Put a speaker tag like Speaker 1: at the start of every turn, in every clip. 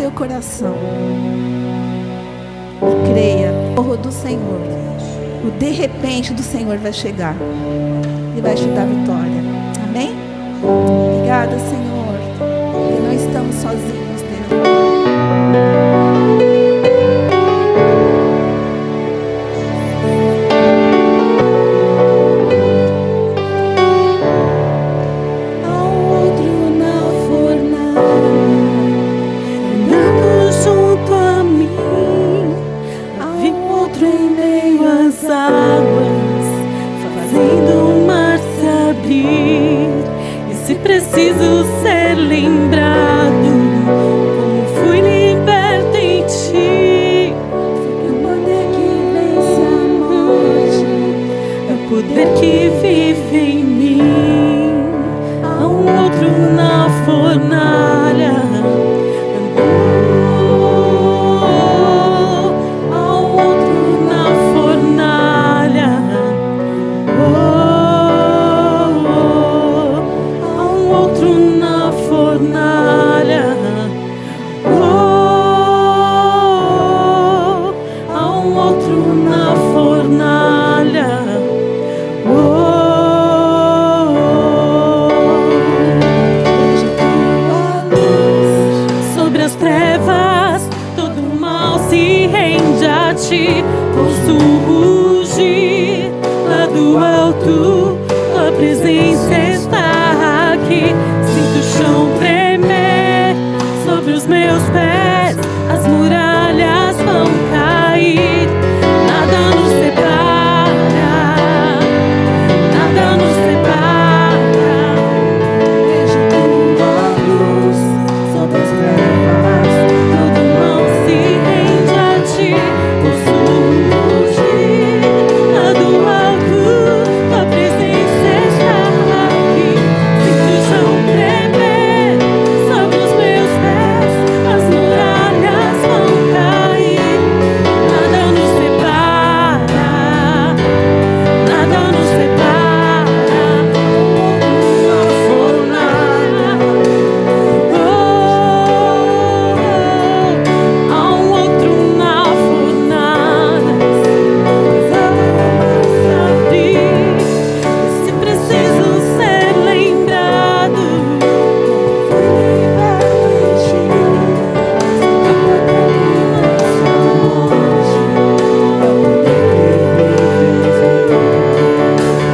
Speaker 1: teu coração e creia, o do Senhor, o de repente do Senhor vai chegar e vai te dar vitória. Amém? Obrigada, Senhor, que não estamos sozinhos, Deus.
Speaker 2: Preciso ser lembrado como fui liberto em ti.
Speaker 1: É o poder que vence a morte,
Speaker 2: é o poder que vive em mim. Há um outro na fornalha. Há um outro na fornalha. Posso rugir lá do alto, a presença está aqui. Sinto o chão tremer sobre os meus pés, as muralhas vão cair. Nada nos separa, nada nos separa.
Speaker 1: vejo tua luz sobre as trevas,
Speaker 2: Todo mal se rende a ti. Lá do alto, a presença está aqui. Sinto o chão tremer sobre os meus pés, as muralhas vão cair. Nada nos separa, nada nos separa. Na fornalha, há um outro na fornalha. Se preciso ser lembrado,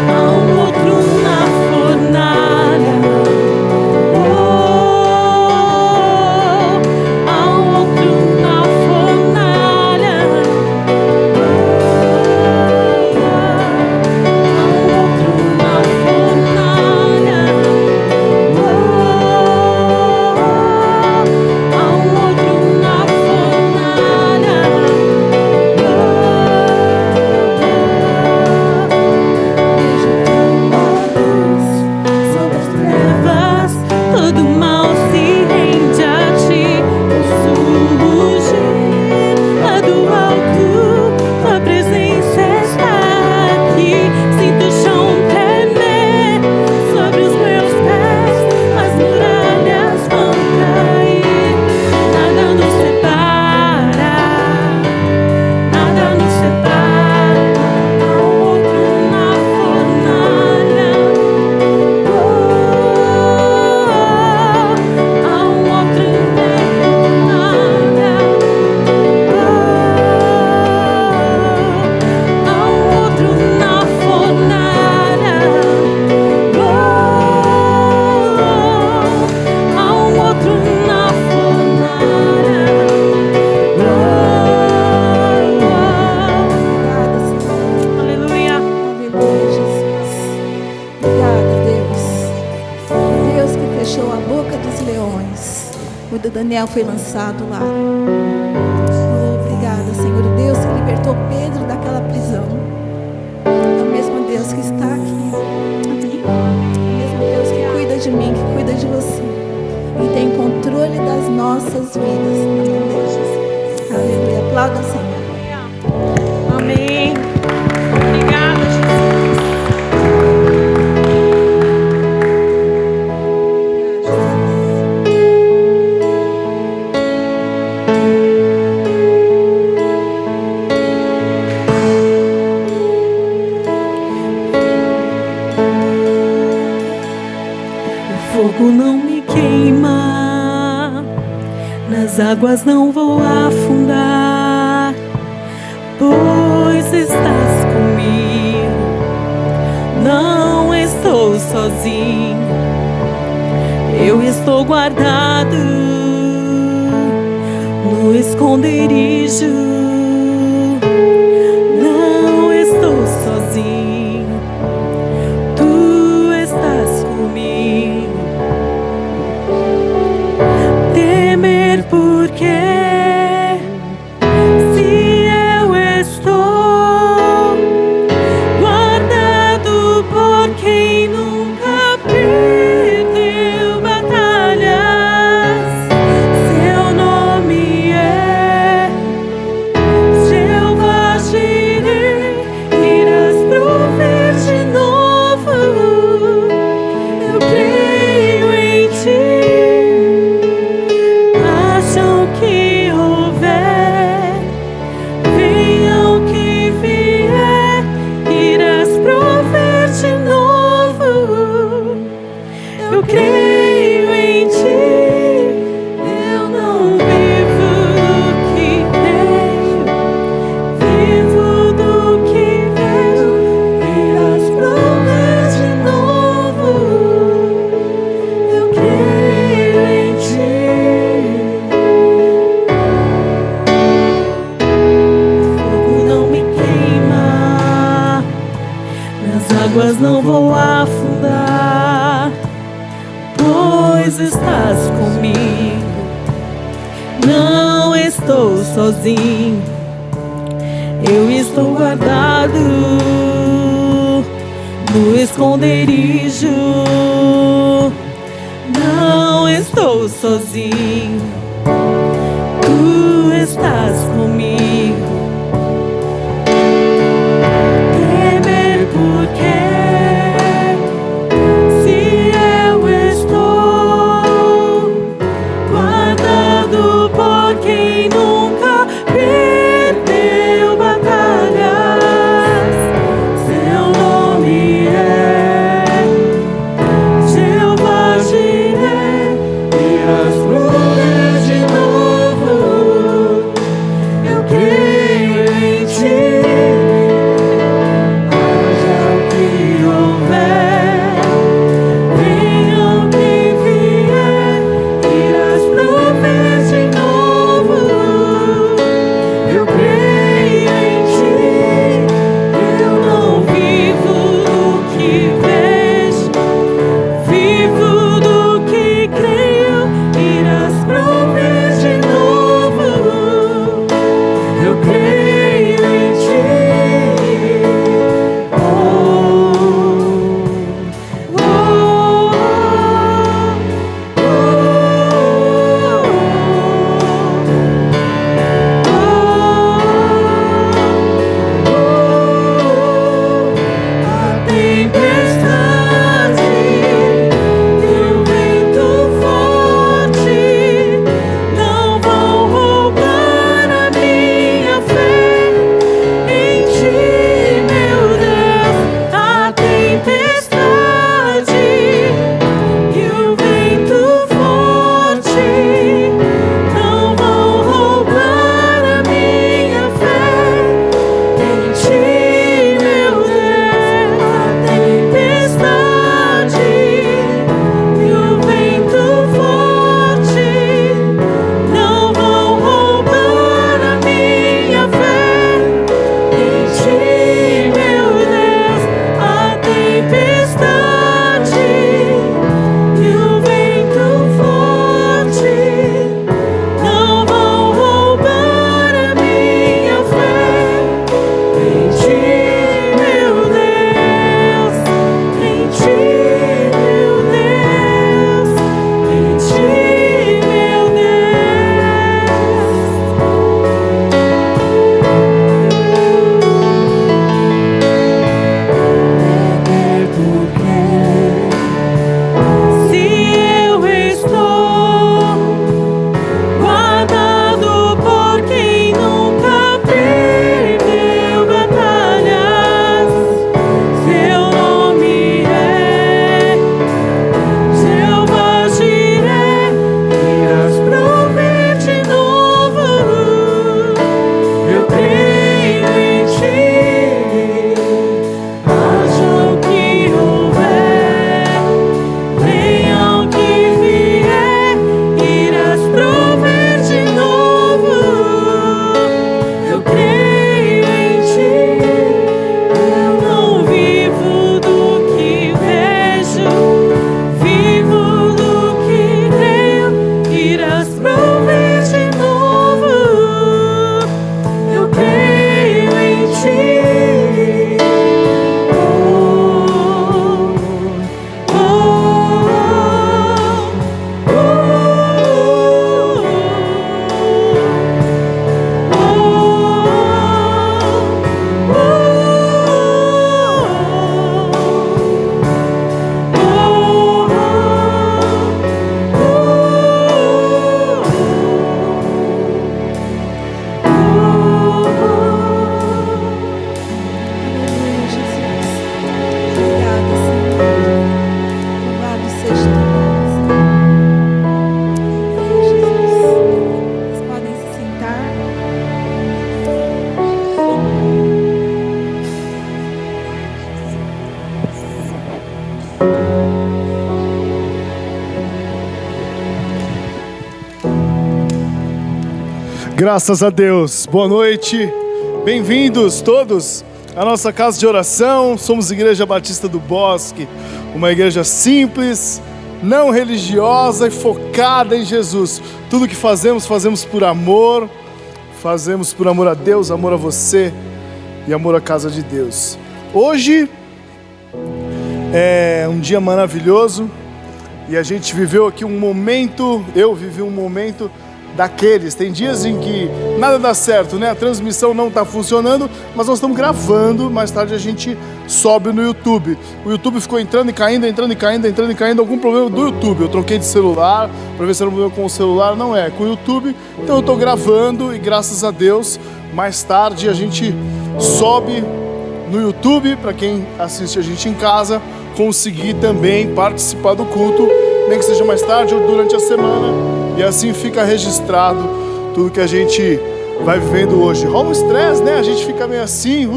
Speaker 2: há um outro na fornalha. Há um outro na fornalha.
Speaker 1: sobre as trevas,
Speaker 2: Todo mal se rende a ti. Posso rugir lá do alto, tua presença está aqui. Sinto o chão tremer sobre os meus pés, as muralhas vão cair. Nada nos separa, nada nos separa. Há um outro na fornalha. Há um outro na fornalha. Há um outro na fornalha. Há um outro na fornalha.
Speaker 1: obrigada, Senhor.
Speaker 2: Aleluia.
Speaker 1: Aleluia, Jesus. Obrigada, Deus. Deus que fechou a boca dos leões quando Daniel foi lançado lá. Oh, obrigada, Senhor. O Deus que libertou Pedro daquela prisão é o mesmo Deus que está aqui. Amém? É o mesmo Deus que cuida de mim, que cuida de você e tem controle das nossas vidas. Amém? Aleluia. Aplauda o Senhor.
Speaker 2: Amém. Obrigada, Jesus. Nas águas não vou afundar, pois estás comigo. Não estou sozinho, eu estou guardado no esconderijo. Não estou sozinho, tu estás comigo. Temer porque se eu estou guardado por quem nunca perdeu batalhas, seu nome é Jeová Jireh, irás prover de novo. Eu creio em ti. Acham que houver, venham que vier, irás prover de novo. Eu creio em ti, eu não vivo do que creio, vivo do que vejo, irás prover de novo. Eu creio em ti. Fogo não me queima, nas águas não vou afundar, pois estás comigo. Não estou sozinho, eu estou guardado no esconderijo. Não estou sozinho, tu estás comigo. Temer porque se eu estou guardado por quem nunca perdeu batalhas, seu nome é Jeová Jireh, irás prover de novo. Eu creio em ti. Haja o que houver, venha o que vier, irás prover de novo.
Speaker 3: Graças a Deus, boa noite, bem-vindos todos à nossa casa de oração. Somos Igreja Batista do Bosque, uma igreja simples, não religiosa e focada em Jesus. Tudo que fazemos por amor, fazemos por amor a Deus, amor a você e amor à casa de Deus. Hoje é um dia maravilhoso e a gente viveu aqui um momento, eu vivi um momento daqueles. Tem dias em que nada dá certo, né? A transmissão não está funcionando, mas nós estamos gravando. Mais tarde a gente sobe no YouTube. O YouTube ficou entrando e caindo, algum problema do YouTube. Eu troquei de celular para ver se era um problema com o celular. Não é, com o YouTube. Então eu estou gravando e graças a Deus, mais tarde a gente sobe no YouTube para quem assiste a gente em casa conseguir também participar do culto, nem que seja mais tarde ou durante a semana. E assim fica registrado tudo que a gente vai vivendo hoje. Rola um estresse, né? A gente fica meio assim,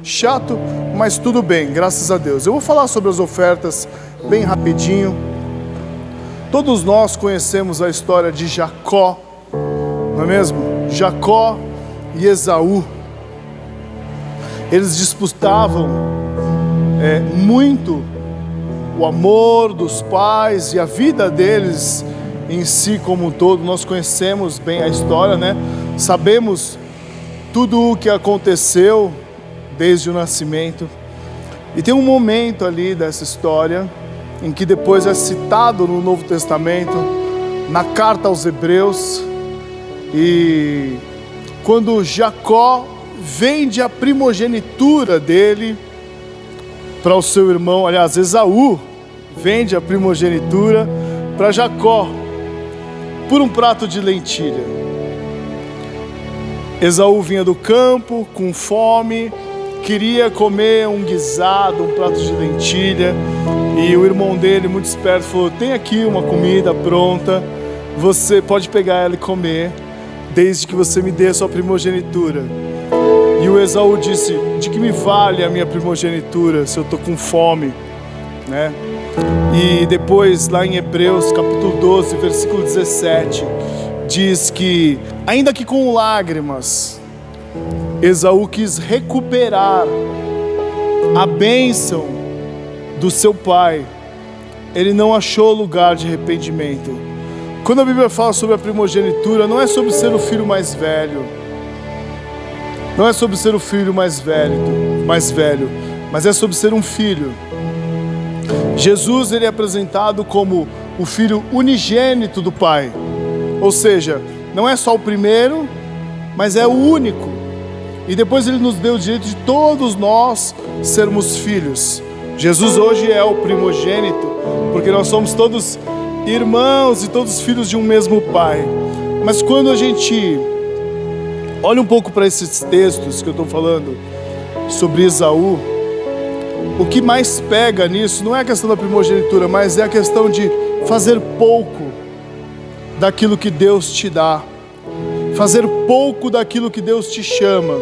Speaker 3: chato, mas tudo bem, graças a Deus. Eu vou falar sobre as ofertas bem rapidinho. Todos nós conhecemos a história de Jacó, não é mesmo? Jacó e Esaú. Eles disputavam muito o amor dos pais e a vida deles em si como um todo. Nós conhecemos bem a história, né? Sabemos tudo o que aconteceu desde o nascimento. E tem um momento ali dessa história em que depois é citado no Novo Testamento, na carta aos Hebreus, e quando Jacó vende a primogenitura dele para o seu irmão, aliás, Esaú vende a primogenitura para Jacó por um prato de lentilha. Esaú vinha do campo com fome, queria comer um guisado, um prato de lentilha, e o irmão dele, muito esperto, falou: tem aqui uma comida pronta, você pode pegar ela e comer, desde que você me dê a sua primogenitura. E o Esaú disse: de que me vale a minha primogenitura se eu estou com fome, né? E depois, lá em Hebreus, capítulo 12, versículo 17, diz que, ainda que com lágrimas, Esaú quis recuperar a bênção do seu pai. Ele não achou lugar de arrependimento. Quando a Bíblia fala sobre a primogenitura, não é sobre ser o filho mais velho. Não é sobre ser o filho mais velho, mas é sobre ser um filho. Jesus, ele é apresentado como o filho unigênito do Pai. Ou seja, não é só o primeiro, mas é o único. E depois ele nos deu o direito de todos nós sermos filhos. Jesus hoje é o primogênito, porque nós somos todos irmãos e todos filhos de um mesmo Pai. Mas quando a gente olha um pouco para esses textos que eu estou falando sobre Esaú, o que mais pega nisso não é a questão da primogenitura, mas é a questão de fazer pouco daquilo que Deus te dá, fazer pouco daquilo que Deus te chama.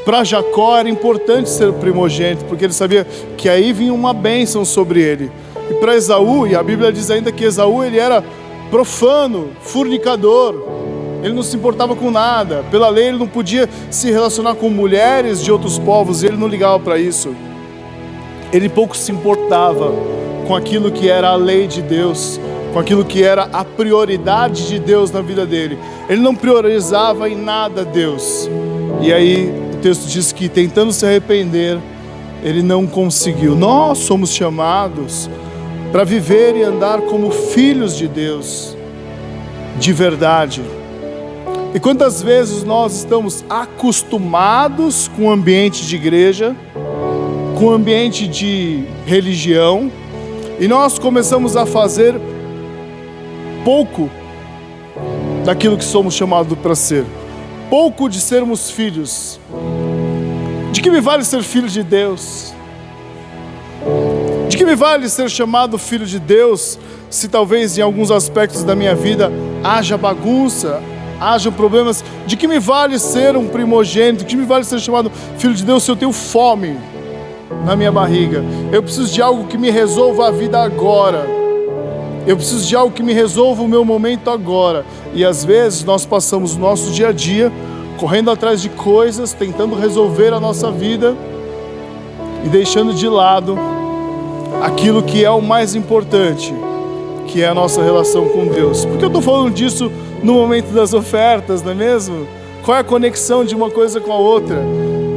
Speaker 3: Para Jacó era importante ser o primogênito, porque ele sabia que aí vinha uma bênção sobre ele. E para Esaú, e a Bíblia diz ainda que Esaú ele era profano, fornicador, ele não se importava com nada. Pela lei ele não podia se relacionar com mulheres de outros povos, e ele não ligava para isso. Ele pouco se importava com aquilo que era a lei de Deus, com aquilo que era a prioridade de Deus na vida dele. Ele não priorizava em nada Deus. E aí o texto diz que, tentando se arrepender, ele não conseguiu. Nós somos chamados para viver e andar como filhos de Deus, de verdade. E quantas vezes nós estamos acostumados com o ambiente de igreja, com o ambiente de religião, e nós começamos a fazer pouco daquilo que somos chamados para ser, pouco de sermos filhos. De que me vale ser filho de Deus? De que me vale ser chamado filho de Deus, se talvez em alguns aspectos da minha vida haja bagunça, hajam problemas? De que me vale ser um primogênito? De que me vale ser chamado filho de Deus se eu tenho fome na minha barriga? Eu preciso de algo que me resolva a vida agora. Eu preciso de algo que me resolva o meu momento agora. E às vezes nós passamos o nosso dia a dia correndo atrás de coisas, tentando resolver a nossa vida e deixando de lado aquilo que é o mais importante, que é a nossa relação com Deus. Por que eu estou falando disso no momento das ofertas, não é mesmo? Qual é a conexão de uma coisa com a outra?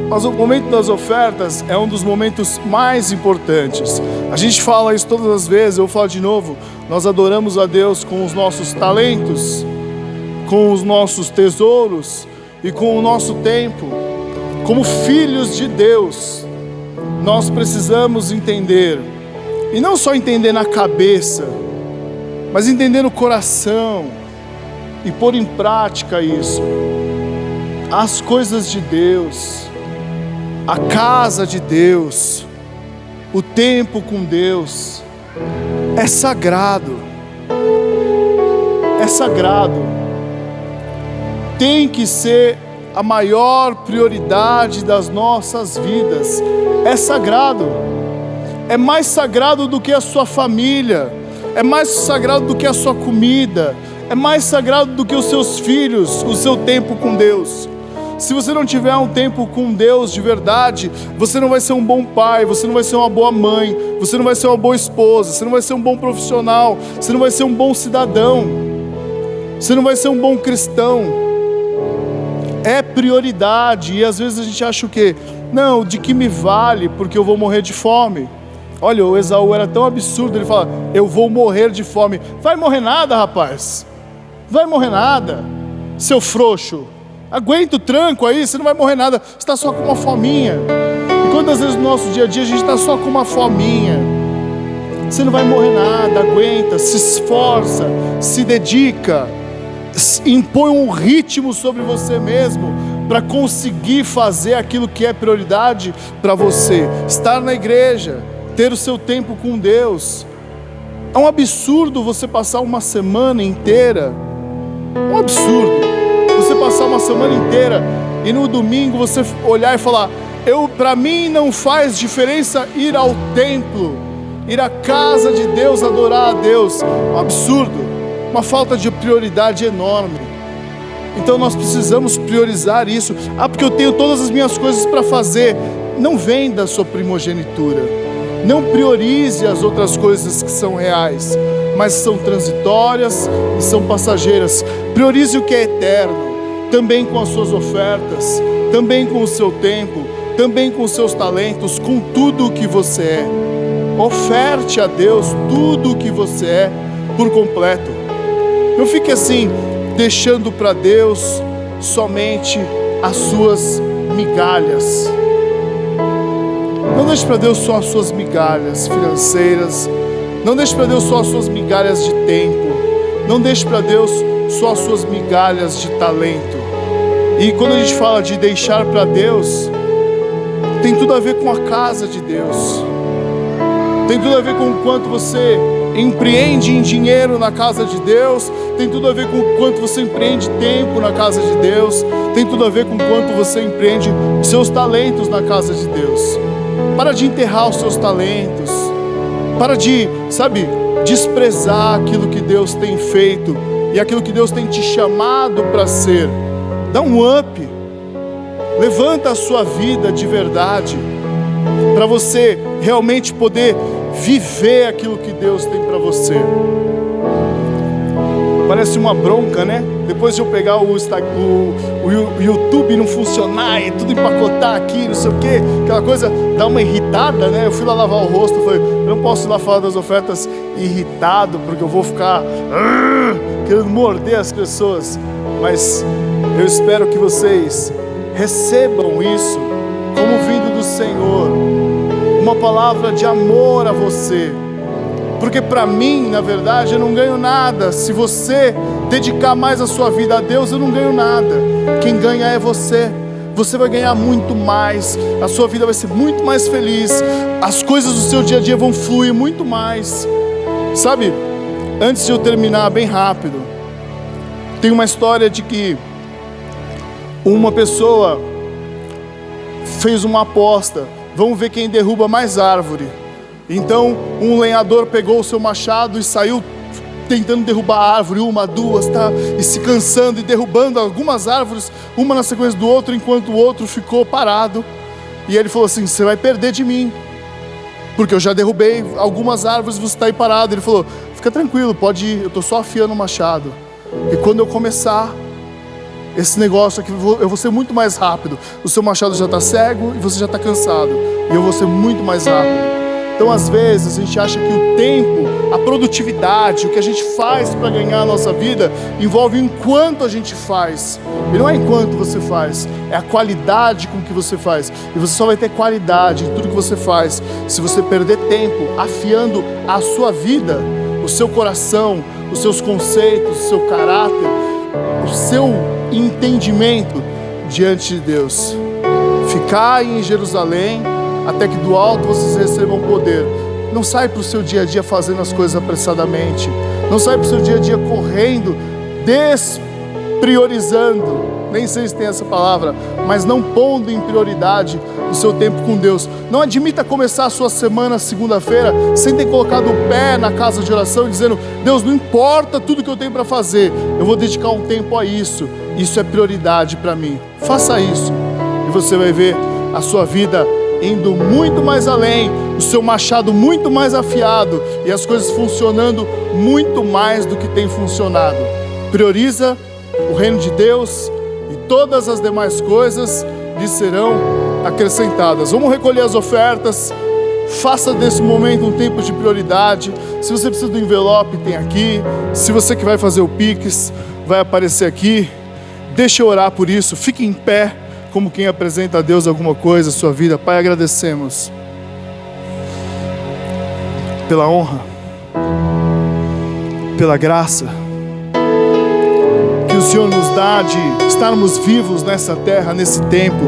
Speaker 3: Mas o momento das ofertas é um dos momentos mais importantes. A gente fala isso todas as vezes, eu falo de novo. Nós adoramos a Deus com os nossos talentos, com os nossos tesouros e com o nosso tempo. Como filhos de Deus, nós precisamos entender, e não só entender na cabeça, mas entender no coração e pôr em prática isso. As coisas de Deus, a casa de Deus, o tempo com Deus é sagrado. É sagrado. Tem que ser a maior prioridade das nossas vidas. É sagrado. É mais sagrado do que a sua família. É mais sagrado do que a sua comida. É mais sagrado do que os seus filhos, o seu tempo com Deus. Se você não tiver um tempo com Deus de verdade, você não vai ser um bom pai, você não vai ser uma boa mãe, você não vai ser uma boa esposa, você não vai ser um bom profissional, você não vai ser um bom cidadão, você não vai ser um bom cristão. É prioridade. E às vezes a gente acha o quê? Não, de que me vale, porque eu vou morrer de fome. Olha, o Esaú era tão absurdo, ele fala, eu vou morrer de fome. Vai morrer nada, rapaz. Vai morrer nada, seu frouxo. Aguenta o tranco aí, você não vai morrer nada. Você está só com uma fominha. E quantas vezes no nosso dia a dia a gente está só com uma fominha? Você não vai morrer nada, aguenta, se esforça, se dedica, impõe um ritmo sobre você mesmo para conseguir fazer aquilo que é prioridade para você. Estar na igreja, ter o seu tempo com Deus. É um absurdo você passar uma semana inteira. Um absurdo você passar uma semana inteira e no domingo você olhar e falar, para mim não faz diferença ir ao templo, ir à casa de Deus, adorar a Deus. Um absurdo, uma falta de prioridade enorme. Então nós precisamos priorizar isso. Porque eu tenho todas as minhas coisas para fazer. Não venda a sua primogenitura, não priorize as outras coisas que são reais, mas são transitórias e são passageiras. Priorize o que é eterno, também com as suas ofertas, também com o seu tempo, também com os seus talentos, com tudo o que você é. Oferte a Deus tudo o que você é por completo. Não fique assim, deixando para Deus somente as suas migalhas. Não deixe para Deus só as suas migalhas financeiras. Não deixe para Deus só as suas migalhas de tempo. Não deixe para Deus só as suas migalhas de talento. E quando a gente fala de deixar para Deus, tem tudo a ver com a casa de Deus. Tem tudo a ver com o quanto você empreende em dinheiro na casa de Deus. Tem tudo a ver com o quanto você empreende tempo na casa de Deus. Tem tudo a ver com o quanto você empreende os seus talentos na casa de Deus. Para de enterrar os seus talentos. Para de, desprezar aquilo que Deus tem feito e aquilo que Deus tem te chamado para ser. Dá um up. Levanta a sua vida de verdade, para você realmente poder viver aquilo que Deus tem para você. Parece uma bronca, né? Depois de eu pegar o YouTube não funcionar e tudo empacotar aqui, não sei o que, aquela coisa dá uma irritada, né? Eu fui lá lavar o rosto, falei, eu não posso ir lá falar das ofertas irritado, porque eu vou ficar querendo morder as pessoas. Mas eu espero que vocês recebam isso como vindo do Senhor, uma palavra de amor a você. Porque para mim, na verdade, eu não ganho nada. Se você dedicar mais a sua vida a Deus, eu não ganho nada. Quem ganha é você. Você vai ganhar muito mais. A sua vida vai ser muito mais feliz. As coisas do seu dia a dia vão fluir muito mais. Sabe, antes de eu terminar bem rápido, tem uma história de que uma pessoa fez uma aposta. Vamos ver quem derruba mais árvore. Então um lenhador pegou o seu machado e saiu tentando derrubar a árvore, uma, duas, tá? E se cansando e derrubando algumas árvores, uma na sequência do outro, enquanto o outro ficou parado. E ele falou assim: você vai perder de mim, porque eu já derrubei algumas árvores, você está aí parado. Ele falou: fica tranquilo, pode ir, eu estou só afiando o machado. E quando eu começar esse negócio aqui, eu vou ser muito mais rápido. O seu machado já está cego e você já está cansado, e eu vou ser muito mais rápido. Então, às vezes, a gente acha que o tempo, a produtividade, o que a gente faz para ganhar a nossa vida, envolve enquanto a gente faz. E não é enquanto você faz, é a qualidade com que você faz. E você só vai ter qualidade em tudo que você faz se você perder tempo afiando a sua vida, o seu coração, os seus conceitos, o seu caráter, o seu entendimento diante de Deus. Ficai em Jerusalém até que do alto vocês recebam poder. Não sai para o seu dia a dia fazendo as coisas apressadamente. Não sai para o seu dia a dia correndo, despriorizando. Nem sei se tem essa palavra, mas não pondo em prioridade o seu tempo com Deus. Não admita começar a sua semana segunda-feira sem ter colocado o pé na casa de oração e dizendo: Deus, não importa tudo que eu tenho para fazer, eu vou dedicar um tempo a isso. Isso é prioridade para mim. Faça isso e você vai ver a sua vida indo muito mais além, o seu machado muito mais afiado e as coisas funcionando muito mais do que tem funcionado. Prioriza o reino de Deus e todas as demais coisas lhe serão acrescentadas. Vamos recolher as ofertas. Faça desse momento um tempo de prioridade. Se você precisa do envelope, tem aqui. Se você que vai fazer o Pix, vai aparecer aqui. Deixa eu orar por isso. Fique em pé, como quem apresenta a Deus alguma coisa, a sua vida. Pai, agradecemos pela honra, pela graça que o Senhor nos dá de estarmos vivos nessa terra, nesse tempo.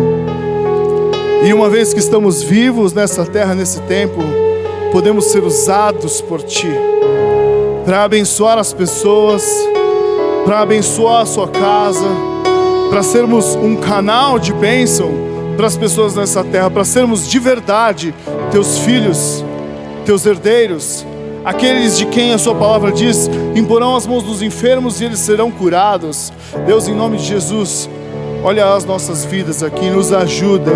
Speaker 3: E uma vez que estamos vivos nessa terra, nesse tempo, podemos ser usados por Ti para abençoar as pessoas, para abençoar a sua casa, para sermos um canal de bênção para as pessoas nessa terra, para sermos de verdade Teus filhos, Teus herdeiros, aqueles de quem a sua palavra diz: imporão as mãos dos enfermos e eles serão curados. Deus, em nome de Jesus, olha as nossas vidas aqui, nos ajuda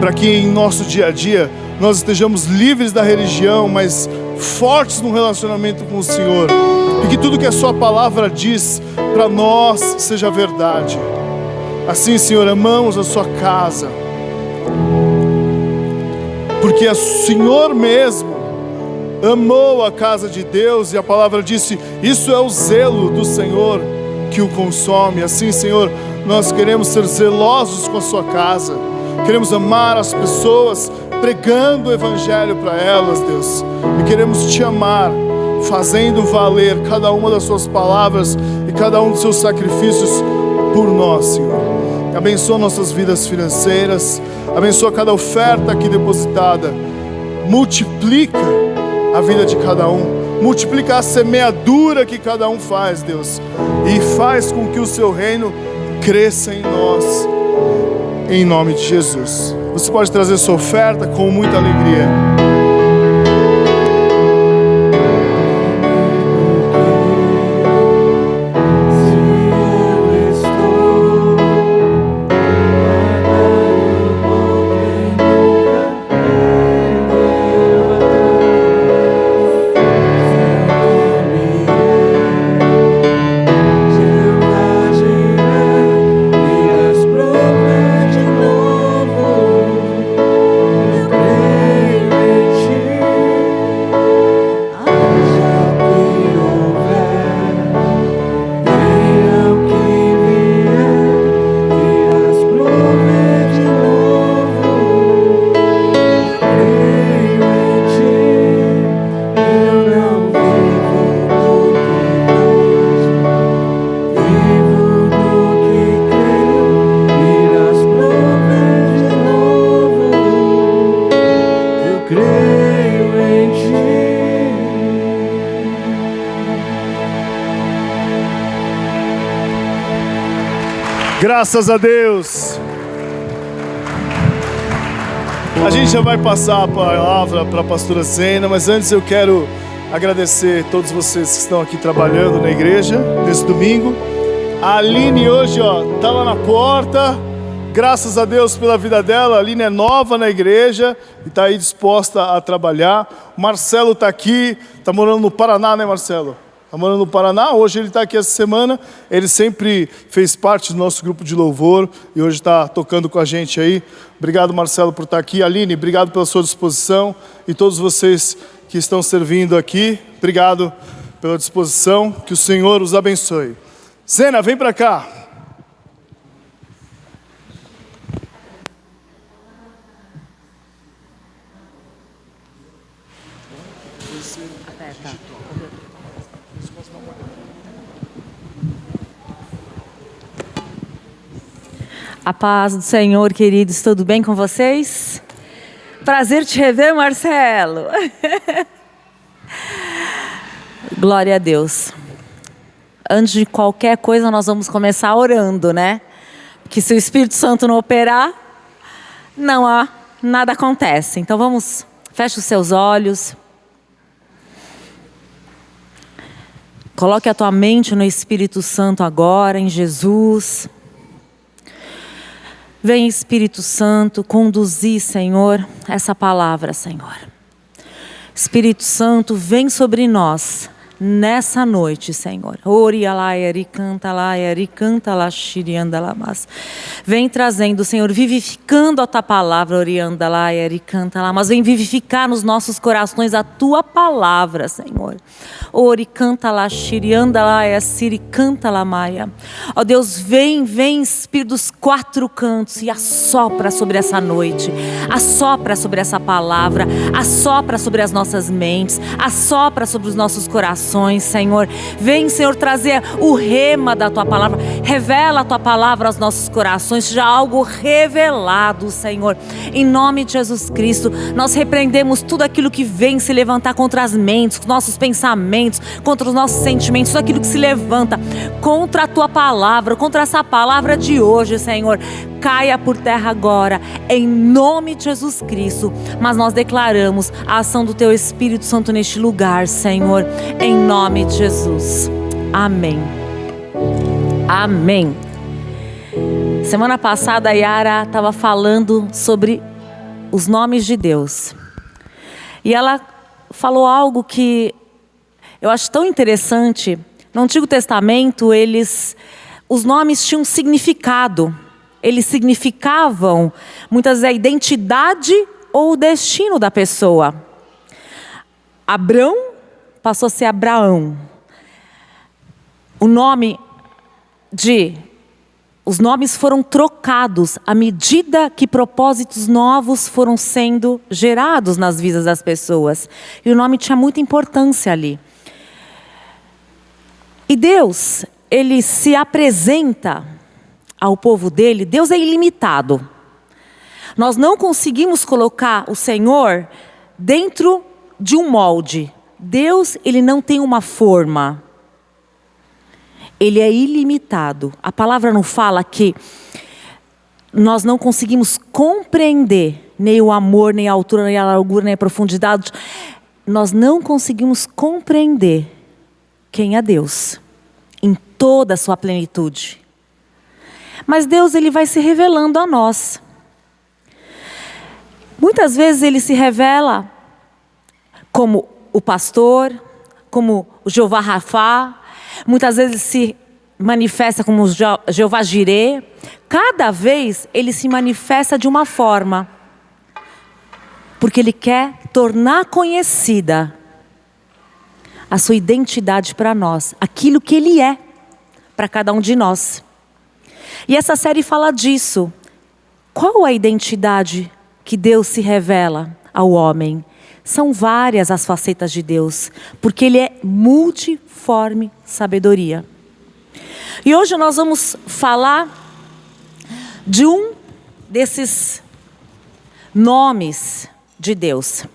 Speaker 3: para que em nosso dia a dia nós estejamos livres da religião, mas fortes no relacionamento com o Senhor, e que tudo que a sua palavra diz para nós seja verdade. Assim, Senhor, amamos a sua casa, porque o Senhor mesmo amou a casa de Deus, e a palavra disse: isso é o zelo do Senhor que o consome. Assim, Senhor, nós queremos ser zelosos com a sua casa, queremos amar as pessoas, pregando o Evangelho para elas, Deus, e queremos Te amar, fazendo valer cada uma das suas palavras e cada um dos seus sacrifícios por nós, Senhor. Abençoa nossas vidas financeiras, abençoa cada oferta aqui depositada, multiplica a vida de cada um, multiplica a semeadura que cada um faz, Deus, e faz com que o Seu reino cresça em nós, em nome de Jesus. Você pode trazer sua oferta com muita alegria. Graças a Deus. A gente já vai passar a palavra para a pastora Zena, mas antes eu quero agradecer a todos vocês que estão aqui trabalhando na igreja nesse domingo. A Aline hoje, tá lá na porta. Graças a Deus pela vida dela. A Aline é nova na igreja e está aí disposta a trabalhar. O Marcelo está aqui, está morando no Paraná, né, Marcelo? Está morando no Paraná, hoje ele está aqui essa semana. Ele sempre fez parte do nosso grupo de louvor e hoje está tocando com a gente aí. Obrigado, Marcelo, por estar aqui. Aline, obrigado pela sua disposição. E todos vocês que estão servindo aqui, obrigado pela disposição. Que o Senhor os abençoe. Zena, vem para cá.
Speaker 2: A paz do Senhor, queridos, tudo bem com vocês? Prazer te rever, Marcelo. Glória a Deus. Antes de qualquer coisa, nós vamos começar orando, né? Porque se o Espírito Santo não operar, nada acontece. Então vamos, feche os seus olhos. Coloque a tua mente no Espírito Santo agora, em Jesus. Vem, Espírito Santo, conduzir, Senhor, essa palavra, Senhor. Espírito Santo, vem sobre nós nessa noite, Senhor. Vem trazendo, Senhor, vivificando a tua palavra, mas vem vivificar nos nossos corações a tua palavra, Senhor. Ó Deus, vem, Espírito dos quatro cantos e assopra sobre essa noite, assopra sobre essa palavra, assopra sobre as nossas mentes, assopra sobre os nossos corações, Senhor. Vem, Senhor, trazer o rema da tua palavra, revela a tua palavra aos nossos corações, seja algo revelado, Senhor. Em nome de Jesus Cristo, nós repreendemos tudo aquilo que vem se levantar contra as mentes, nossos pensamentos, contra os nossos sentimentos, tudo aquilo que se levanta contra a tua palavra, contra essa palavra de hoje, Senhor, caia por terra agora, em nome de Jesus Cristo. Mas nós declaramos a ação do teu Espírito Santo neste lugar, Senhor, em nome de Jesus. Amém. Amém. Semana passada a Yara estava falando sobre os nomes de Deus. E ela falou algo que eu acho tão interessante. No Antigo Testamento, os nomes tinham significado. Eles significavam, muitas vezes, a identidade ou o destino da pessoa. Abrão passou a ser Abraão. Os nomes foram trocados à medida que propósitos novos foram sendo gerados nas vidas das pessoas. E o nome tinha muita importância ali. E Deus, Ele se apresenta ao povo dele. Deus é ilimitado. Nós não conseguimos colocar o Senhor dentro de um molde. Deus, Ele não tem uma forma. Ele é ilimitado. A palavra não fala que nós não conseguimos compreender nem o amor, nem a altura, nem a largura, nem a profundidade. Nós não conseguimos compreender quem é Deus em toda a sua plenitude. Mas Deus, Ele vai se revelando a nós. Muitas vezes Ele se revela como o pastor, como o Jeová Rafá. Muitas vezes Ele se manifesta como o Jeová Jirê. Cada vez Ele se manifesta de uma forma, porque Ele quer tornar conhecida a sua identidade para nós, aquilo que Ele é para cada um de nós. E essa série fala disso. Qual a identidade que Deus se revela ao homem? São várias as facetas de Deus, porque Ele é multiforme sabedoria. E hoje nós vamos falar de um desses nomes de Deus.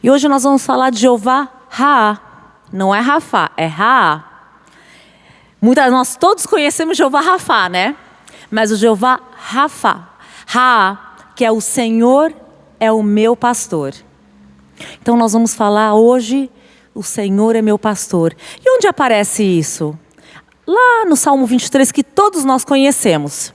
Speaker 2: E hoje nós vamos falar de Jeová Raá. Não é Rafá, é Raá. Nós todos conhecemos Jeová Rafá, né? Mas o Jeová Raá, que é o Senhor, é o meu pastor. Então nós vamos falar hoje o Senhor é meu pastor. E onde aparece isso? Lá no Salmo 23, que todos nós conhecemos.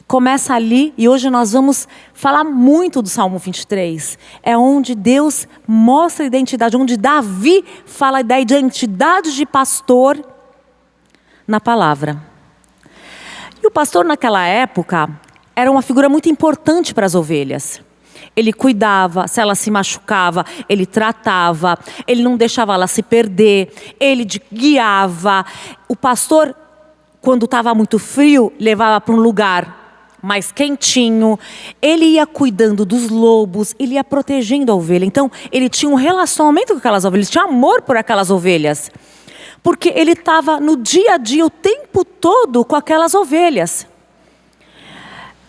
Speaker 2: Começa ali, e hoje nós vamos falar muito do Salmo 23. É onde Deus mostra a identidade, onde Davi fala da identidade de pastor na palavra. E o pastor naquela época era uma figura muito importante para as ovelhas. Ele cuidava, se ela se machucava, ele tratava, ele não deixava ela se perder, ele guiava. O pastor, quando estava muito frio, levava para um lugar mais quentinho, ele ia cuidando dos lobos, ele ia protegendo a ovelha. Então, ele tinha um relacionamento com aquelas ovelhas, ele tinha amor por aquelas ovelhas. Porque ele estava no dia a dia, o tempo todo, com aquelas ovelhas.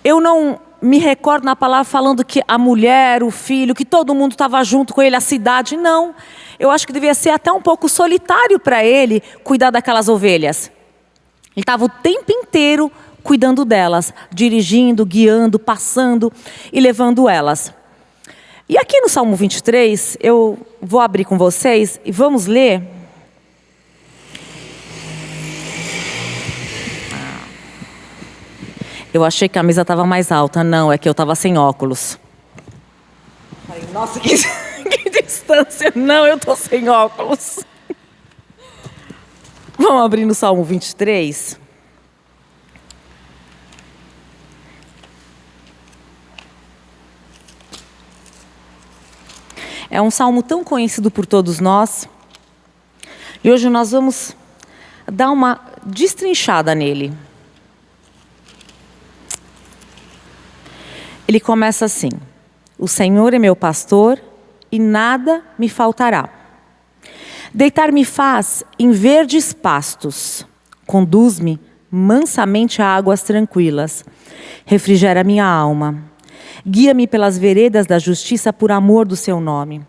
Speaker 2: Eu não me recordo na palavra falando que a mulher, o filho, que todo mundo estava junto com ele, a cidade, não. Eu acho que devia ser até um pouco solitário para ele cuidar daquelas ovelhas. Ele estava o tempo inteiro cuidando delas, dirigindo, guiando, passando e levando elas. E aqui no Salmo 23, eu vou abrir com vocês e vamos ler. Eu achei que a mesa estava mais alta. Não, é que eu estava sem óculos. Falei, nossa, que distância. Não, eu estou sem óculos. Vamos abrir no Salmo 23. É um salmo tão conhecido por todos nós. E hoje nós vamos dar uma destrinchada nele. Ele começa assim: o Senhor é meu pastor e nada me faltará. Deitar-me faz em verdes pastos, conduz-me mansamente a águas tranquilas, refrigera minha alma. Guia-me pelas veredas da justiça por amor do seu nome.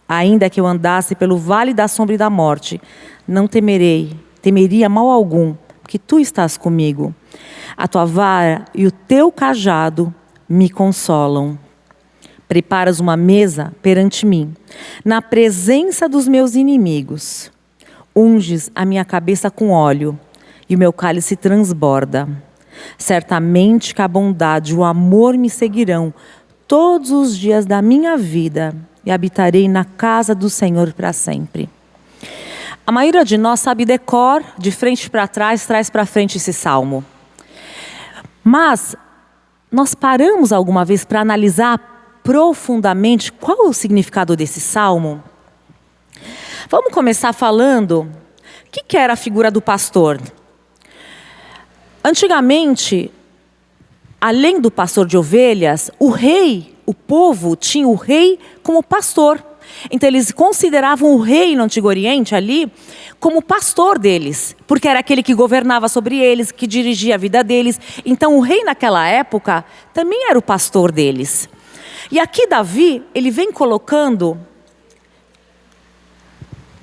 Speaker 2: Ainda que eu andasse pelo vale da sombra e da morte, não temeria mal algum, porque tu estás comigo. A tua vara e o teu cajado me consolam. Preparas uma mesa perante mim, na presença dos meus inimigos. Unges a minha cabeça com óleo, e o meu cálice transborda. Certamente que a bondade e o amor me seguirão todos os dias da minha vida, e habitarei na casa do Senhor para sempre. A maioria de nós sabe decor, de frente para trás, traz para frente esse salmo. Mas nós paramos alguma vez para analisar profundamente qual é o significado desse salmo? Vamos começar falando o que era a figura do pastor. Antigamente, além do pastor de ovelhas, o rei, o povo tinha o rei como pastor. Então eles consideravam o rei no Antigo Oriente ali como pastor deles, porque era aquele que governava sobre eles, que dirigia a vida deles. Então o rei naquela época também era o pastor deles. E aqui Davi, ele vem colocando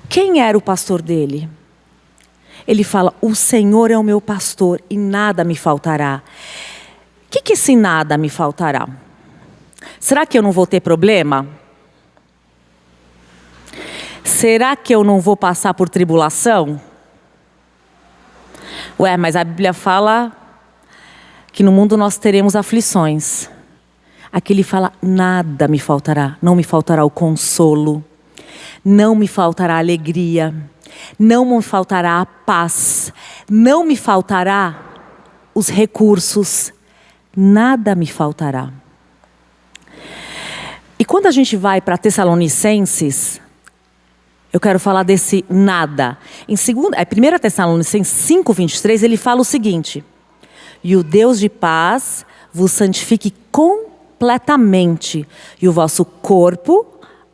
Speaker 2: quem era o pastor dele. Ele fala, o Senhor é o meu pastor e nada me faltará. O que esse nada me faltará? Será que eu não vou ter problema? Será que eu não vou passar por tribulação? Ué, mas a Bíblia fala que no mundo nós teremos aflições. Aqui ele fala, nada me faltará. Não me faltará o consolo. Não me faltará a alegria. Não me faltará a paz. Não me faltará os recursos. Nada me faltará. E quando a gente vai para Tessalonicenses, eu quero falar desse nada. Em 1 Tessalonicenses 5:23, ele fala o seguinte: e o Deus de paz vos santifique completamente, e o vosso corpo,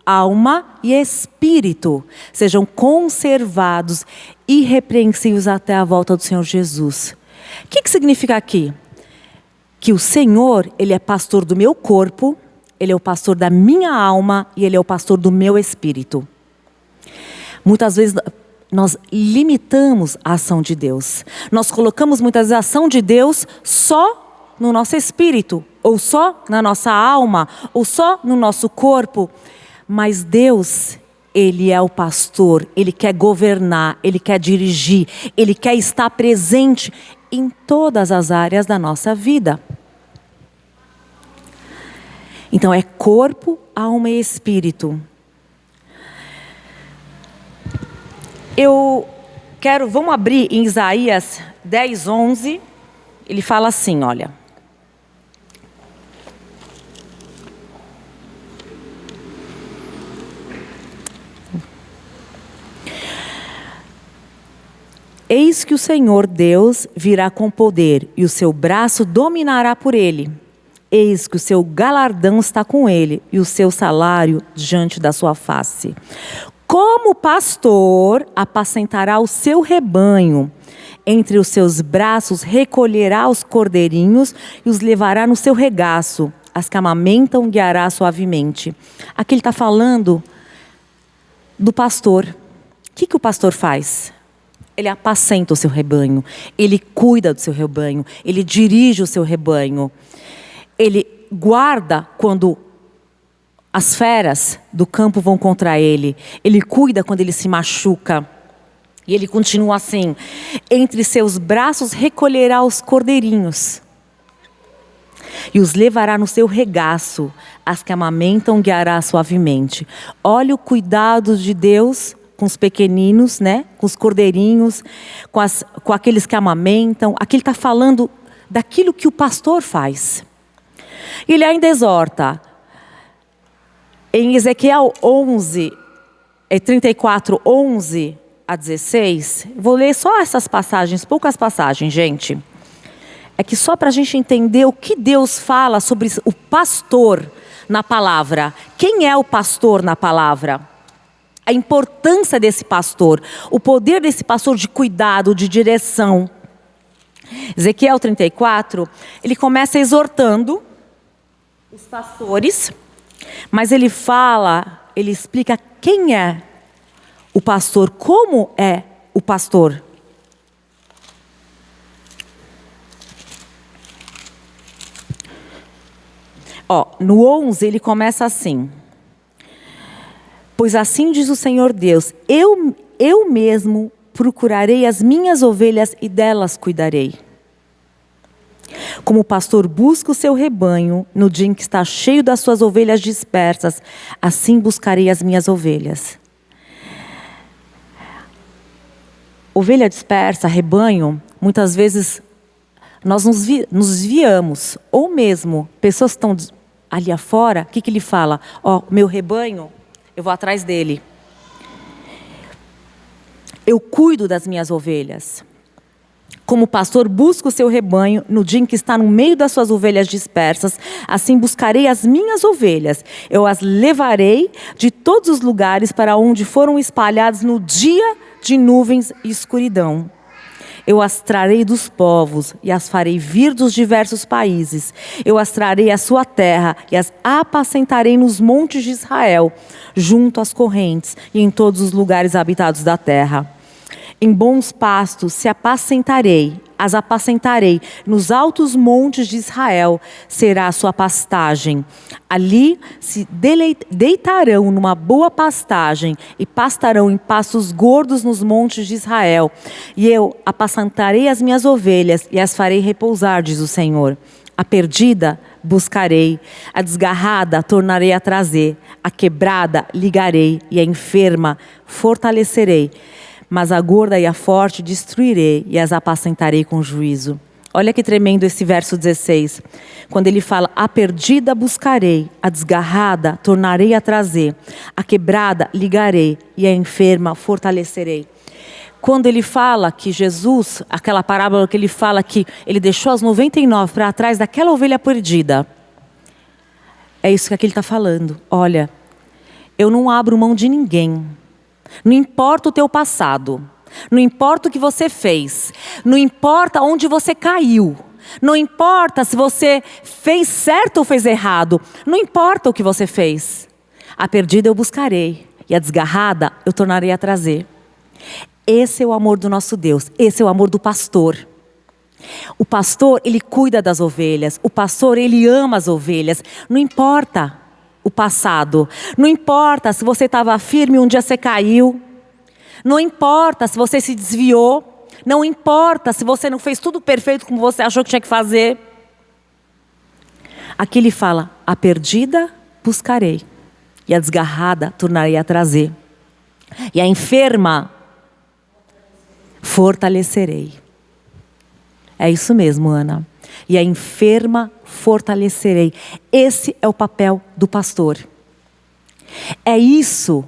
Speaker 2: alma e espírito sejam conservados irrepreensíveis até a volta do Senhor Jesus. O que significa aqui? Que o Senhor, Ele é pastor do meu corpo, Ele é o pastor da minha alma e Ele é o pastor do meu espírito. Muitas vezes nós limitamos a ação de Deus. Nós colocamos muitas vezes a ação de Deus só no nosso espírito, ou só na nossa alma, ou só no nosso corpo. Mas Deus, Ele é o pastor, Ele quer governar, Ele quer dirigir, Ele quer estar presente em todas as áreas da nossa vida. Então é corpo, alma e espírito. Vamos abrir em Isaías 10:11, ele fala assim, olha. Eis que o Senhor Deus virá com poder, e o seu braço dominará por ele. Eis que o seu galardão está com ele, e o seu salário diante da sua face. Como pastor, apacentará o seu rebanho. Entre os seus braços recolherá os cordeirinhos e os levará no seu regaço. As que amamentam guiará suavemente. Aqui ele está falando do pastor. O que o pastor faz? Ele apacenta o seu rebanho, ele cuida do seu rebanho, ele dirige o seu rebanho. Ele guarda quando as feras do campo vão contra ele. Ele cuida quando ele se machuca. E ele continua assim: entre seus braços recolherá os cordeirinhos e os levará no seu regaço. As que amamentam guiará suavemente. Olha o cuidado de Deus com os pequeninos, né? Com os cordeirinhos, com aqueles que amamentam. Aqui ele está falando daquilo que o pastor faz. E ele ainda exorta. Em Ezequiel 34, 11 a 16, vou ler só essas passagens, poucas passagens, gente. É que só para a gente entender o que Deus fala sobre o pastor na palavra. Quem é o pastor na palavra? A importância desse pastor, o poder desse pastor de cuidado, de direção. Ezequiel 34, ele começa exortando os pastores, mas ele explica quem é o pastor, como é o pastor. No 11 ele começa assim: pois assim diz o Senhor Deus, eu mesmo procurarei as minhas ovelhas e delas cuidarei. Como o pastor busca o seu rebanho no dia em que está cheio das suas ovelhas dispersas, assim buscarei as minhas ovelhas. Ovelha dispersa, rebanho, muitas vezes nós nos desviamos, ou mesmo pessoas que estão ali afora, o que ele fala? Meu rebanho, eu vou atrás dele. Eu cuido das minhas ovelhas. Como o pastor busca o seu rebanho no dia em que está no meio das suas ovelhas dispersas, assim buscarei as minhas ovelhas. Eu as levarei de todos os lugares para onde foram espalhadas no dia de nuvens e escuridão. Eu as trarei dos povos e as farei vir dos diversos países. Eu as trarei à sua terra e as apacentarei nos montes de Israel, junto às correntes e em todos os lugares habitados da terra. Em bons pastos as apacentarei, nos altos montes de Israel será a sua pastagem. Ali se deitarão numa boa pastagem e pastarão em pastos gordos nos montes de Israel. E eu apacentarei as minhas ovelhas e as farei repousar, diz o Senhor. A perdida buscarei, a desgarrada tornarei a trazer, a quebrada ligarei e a enferma fortalecerei. Mas a gorda e a forte destruirei e as apacentarei com juízo. Olha que tremendo esse verso 16. Quando ele fala, a perdida buscarei, a desgarrada tornarei a trazer, a quebrada ligarei e a enferma fortalecerei. Quando ele fala que Jesus, aquela parábola que ele fala que ele deixou as 99 para trás daquela ovelha perdida. É isso que aqui ele está falando. Olha, eu não abro mão de ninguém. Não importa o teu passado, não importa o que você fez, não importa onde você caiu, não importa se você fez certo ou fez errado, não importa o que você fez. A perdida eu buscarei e a desgarrada eu tornarei a trazer. Esse é o amor do nosso Deus, esse é o amor do pastor. O pastor, ele cuida das ovelhas, o pastor, ele ama as ovelhas, não importa o passado. Não importa se você estava firme e um dia você caiu. Não importa se você se desviou. Não importa se você não fez tudo perfeito como você achou que tinha que fazer. Aqui ele fala: a perdida buscarei, e a desgarrada tornarei a trazer, e a enferma fortalecerei. É isso mesmo, Ana. E a enferma fortalecerei. Esse é o papel do pastor. É isso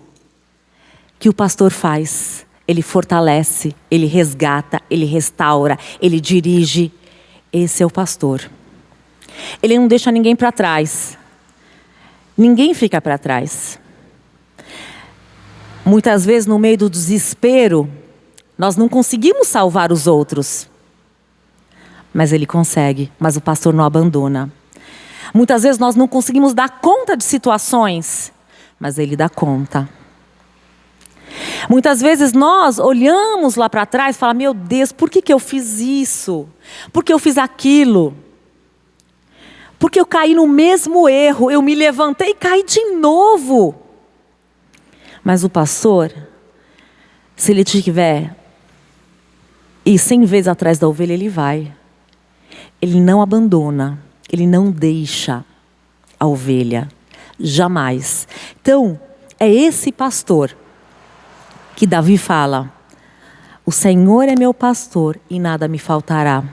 Speaker 2: que o pastor faz. Ele fortalece, ele resgata, ele restaura, ele dirige. Esse é o pastor. Ele não deixa ninguém para trás. Ninguém fica para trás. Muitas vezes, no meio do desespero, nós não conseguimos salvar os outros. Mas ele consegue, mas o pastor não abandona. Muitas vezes nós não conseguimos dar conta de situações, mas ele dá conta. Muitas vezes nós olhamos lá para trás e falamos: meu Deus, por que eu fiz isso? Por que eu fiz aquilo? Porque eu caí no mesmo erro, eu me levantei e caí de novo. Mas o pastor, se ele tiver ir 100 vezes atrás da ovelha, ele vai. Ele não abandona, ele não deixa a ovelha, jamais. Então, é esse pastor que Davi fala: o Senhor é meu pastor e nada me faltará.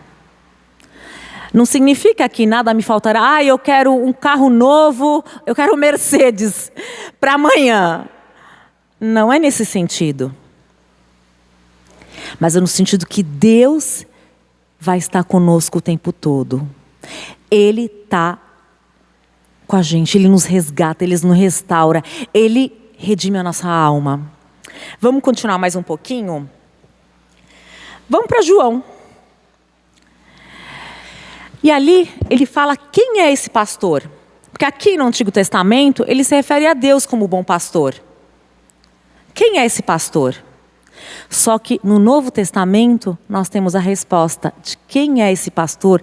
Speaker 2: Não significa que nada me faltará. Eu quero um carro novo, eu quero um Mercedes para amanhã. Não é nesse sentido. Mas é no sentido que Deus vai estar conosco o tempo todo. Ele está com a gente, Ele nos resgata, Ele nos restaura, Ele redime a nossa alma. Vamos continuar mais um pouquinho? Vamos para João. E ali ele fala quem é esse pastor. Porque aqui no Antigo Testamento ele se refere a Deus como bom pastor. Quem é esse pastor? Só que no Novo Testamento nós temos a resposta de quem é esse pastor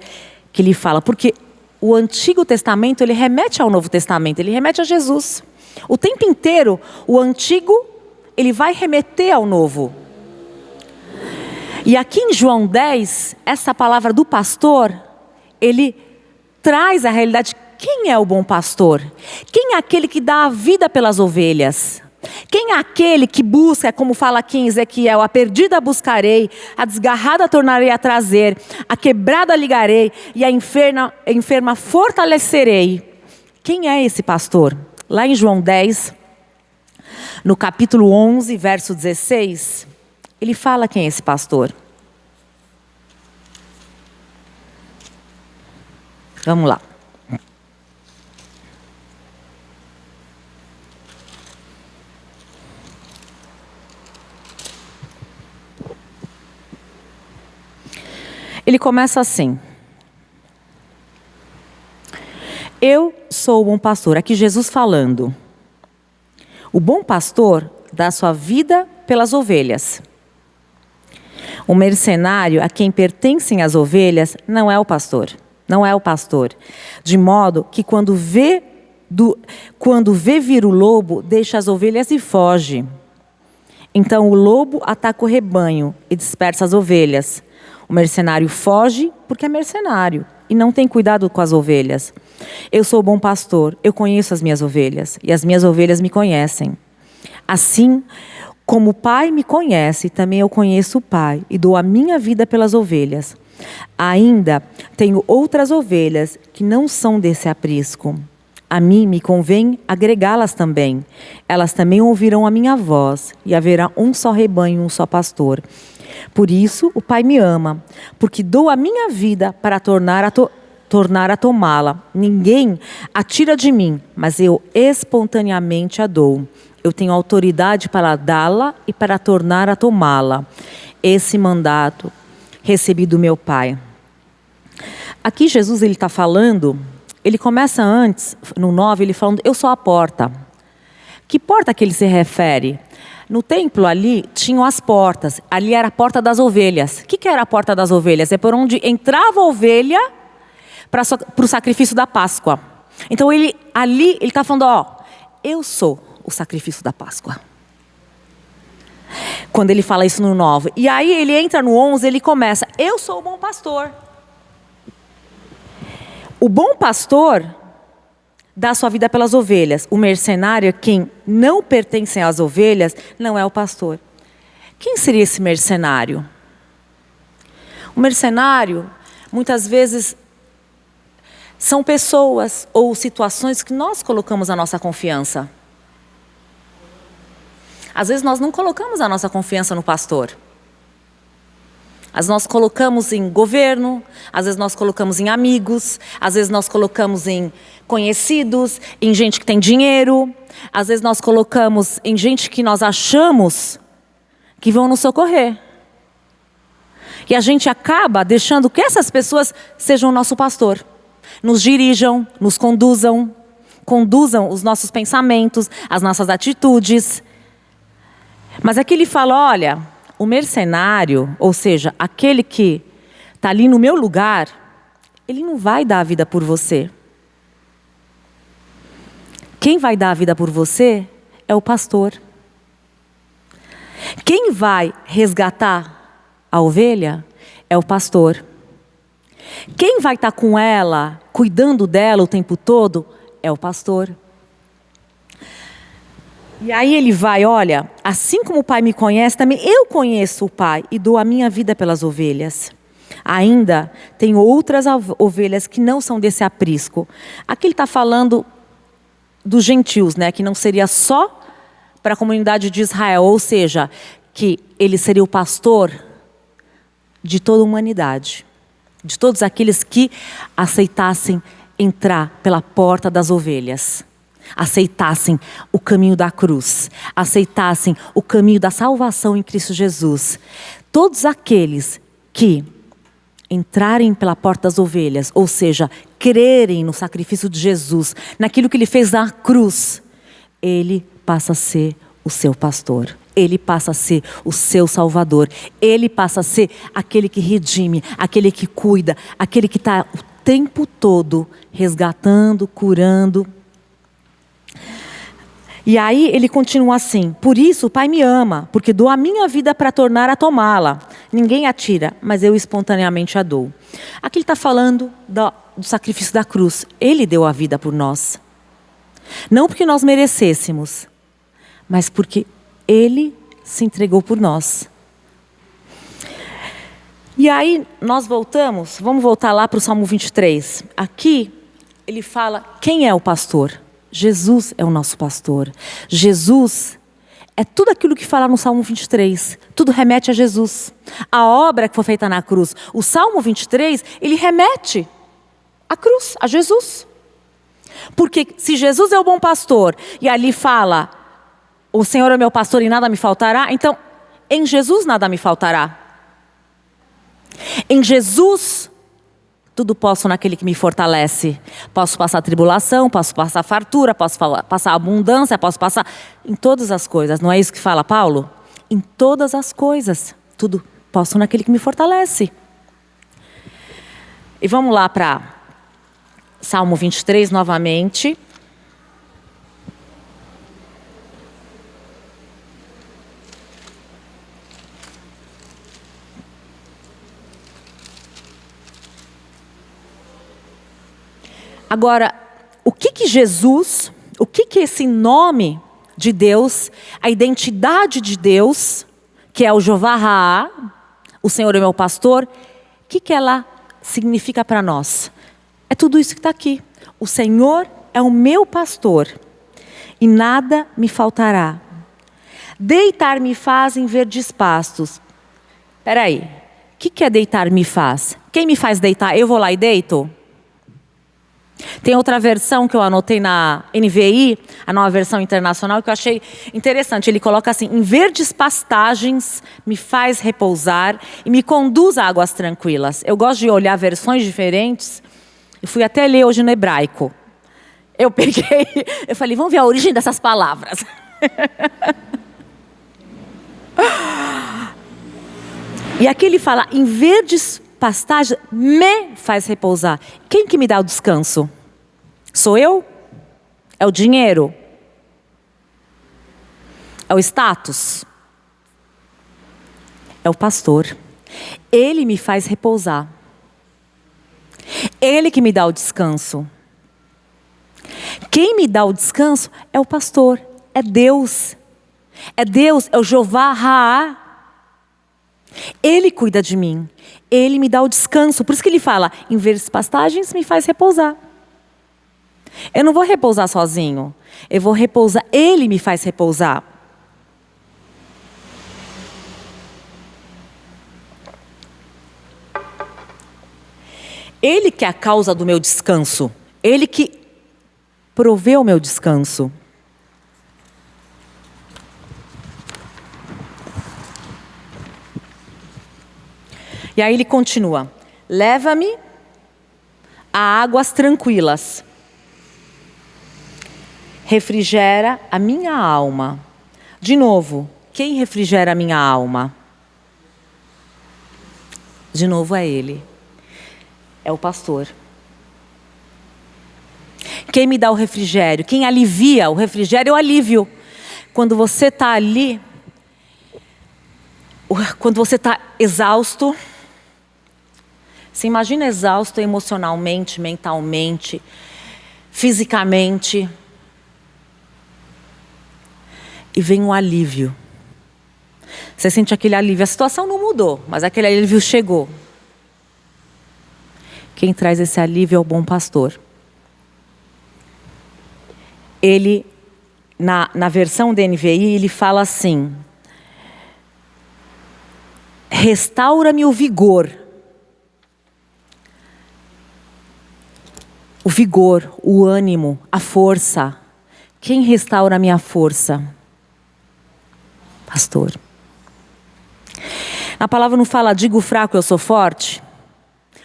Speaker 2: que ele fala. Porque o Antigo Testamento ele remete ao Novo Testamento, ele remete a Jesus. O tempo inteiro o Antigo ele vai remeter ao Novo. E aqui em João 10, essa palavra do pastor, ele traz a realidade de quem é o bom pastor. Quem é aquele que dá a vida pelas ovelhas? Quem é aquele que busca, como fala aqui em Ezequiel: a perdida buscarei, a desgarrada tornarei a trazer, a quebrada ligarei e a enferma fortalecerei. Quem é esse pastor? Lá em João 10, no capítulo 11, verso 16, ele fala quem é esse pastor. Vamos lá. Ele começa assim: eu sou o bom pastor. Aqui Jesus falando. O bom pastor dá sua vida pelas ovelhas. O mercenário a quem pertencem as ovelhas não é o pastor. Não é o pastor. De modo que quando vê vir o lobo, deixa as ovelhas e foge. Então o lobo ataca o rebanho e dispersa as ovelhas. O mercenário foge porque é mercenário e não tem cuidado com as ovelhas. Eu sou o bom pastor, eu conheço as minhas ovelhas e as minhas ovelhas me conhecem. Assim como o Pai me conhece, também eu conheço o Pai e dou a minha vida pelas ovelhas. Ainda tenho outras ovelhas que não são desse aprisco. A mim me convém agregá-las também. Elas também ouvirão a minha voz e haverá um só rebanho, um só pastor. Por isso o Pai me ama, porque dou a minha vida para tornar a tomá-la. Ninguém a tira de mim, mas eu espontaneamente a dou. Eu tenho autoridade para dá-la e para tornar a tomá-la. Esse mandato recebi do meu Pai. Aqui Jesus ele está falando, ele começa antes, no 9, ele falando: eu sou a porta. Que porta que ele se refere? No templo ali tinham as portas, ali era a porta das ovelhas. O que era a porta das ovelhas? É por onde entrava a ovelha para o sacrifício da Páscoa. Então ele está falando, ó, eu sou o sacrifício da Páscoa. Quando ele fala isso no 9. E aí ele entra no 11, ele começa, eu sou o bom pastor. O bom pastor dá sua vida pelas ovelhas. O mercenário, quem não pertence às ovelhas, não é o pastor. Quem seria esse mercenário? O mercenário, muitas vezes, são pessoas ou situações que nós colocamos a nossa confiança. Às vezes nós não colocamos a nossa confiança no pastor. Às vezes nós colocamos em governo, às vezes nós colocamos em amigos, às vezes nós colocamos em conhecidos, em gente que tem dinheiro, às vezes nós colocamos em gente que nós achamos que vão nos socorrer. E a gente acaba deixando que essas pessoas sejam o nosso pastor. Nos dirijam, nos conduzam os nossos pensamentos, as nossas atitudes. Mas aqui ele fala, olha, o mercenário, ou seja, aquele que está ali no meu lugar, ele não vai dar a vida por você. Quem vai dar a vida por você é o pastor. Quem vai resgatar a ovelha é o pastor. Quem vai estar com ela, cuidando dela o tempo todo, é o pastor. E aí ele vai, olha, assim como o Pai me conhece, também eu conheço o Pai e dou a minha vida pelas ovelhas. Ainda tem outras ovelhas que não são desse aprisco. Aqui ele está falando dos gentios, né? Que não seria só para a comunidade de Israel, ou seja, que ele seria o pastor de toda a humanidade. De todos aqueles que aceitassem entrar pela porta das ovelhas. Aceitassem o caminho da cruz, aceitassem o caminho da salvação em Cristo Jesus. Todos aqueles que entrarem pela porta das ovelhas, ou seja, crerem no sacrifício de Jesus, naquilo que ele fez na cruz, ele passa a ser o seu pastor, ele passa a ser o seu salvador, ele passa a ser aquele que redime, aquele que cuida, aquele que está o tempo todo resgatando, curando. E aí ele continua assim, por isso o Pai me ama, porque dou a minha vida para tornar a tomá-la. Ninguém a tira, mas eu espontaneamente a dou. Aqui ele está falando do sacrifício da cruz. Ele deu a vida por nós. Não porque nós merecêssemos, mas porque ele se entregou por nós. E aí nós vamos voltar lá para o Salmo 23. Aqui ele fala, quem é o pastor? Jesus é o nosso pastor. Jesus é tudo aquilo que fala no Salmo 23. Tudo remete a Jesus. A obra que foi feita na cruz. O Salmo 23, ele remete à cruz, a Jesus. Porque se Jesus é o bom pastor, e ali fala, o Senhor é meu pastor e nada me faltará, então em Jesus nada me faltará. Em Jesus tudo posso naquele que me fortalece. Posso passar tribulação, posso passar fartura, posso passar abundância, posso passar em todas as coisas. Não é isso que fala Paulo? Em todas as coisas. Tudo posso naquele que me fortalece. E vamos lá para Salmo 23 novamente. Agora, o que Jesus, o que esse nome de Deus, a identidade de Deus, que é o Jeová Raá, o Senhor é meu pastor, o que ela significa para nós? É tudo isso que está aqui. O Senhor é o meu pastor e nada me faltará. Deitar-me faz em verdes pastos. Espera aí, o que é deitar-me faz? Quem me faz deitar? Eu vou lá e deito? Tem outra versão que eu anotei na NVI, a nova versão internacional, que eu achei interessante. Ele coloca assim, em verdes pastagens me faz repousar e me conduz a águas tranquilas. Eu gosto de olhar versões diferentes. Eu fui até ler hoje no hebraico. Eu falei, vamos ver a origem dessas palavras. E aqui ele fala, em verdes pastagens me faz repousar. Quem que me dá o descanso? Sou eu? É o dinheiro? É o status? É o pastor. Ele me faz repousar. Ele que me dá o descanso. Quem me dá o descanso é o pastor, é Deus. É Deus, é o Jeová Raá. Ele cuida de mim, Ele me dá o descanso. Por isso que Ele fala, em verdes pastagens me faz repousar. Eu não vou repousar sozinho, eu vou repousar, Ele me faz repousar. Ele que é a causa do meu descanso, Ele que proveu o meu descanso. E aí ele continua, leva-me a águas tranquilas, refrigera a minha alma. De novo, quem refrigera a minha alma? De novo é Ele, é o pastor. Quem me dá o refrigério? Quem alivia o refrigério é o alívio. Quando você está ali, quando você está exausto, você imagina exausto emocionalmente, mentalmente, fisicamente. E vem um alívio. Você sente aquele alívio. A situação não mudou, mas aquele alívio chegou. Quem traz esse alívio é o bom pastor. Ele, na versão da NVI, ele fala assim: restaura-me o vigor. O vigor, o ânimo, a força. Quem restaura a minha força? Pastor. A palavra não fala, digo fraco, eu sou forte?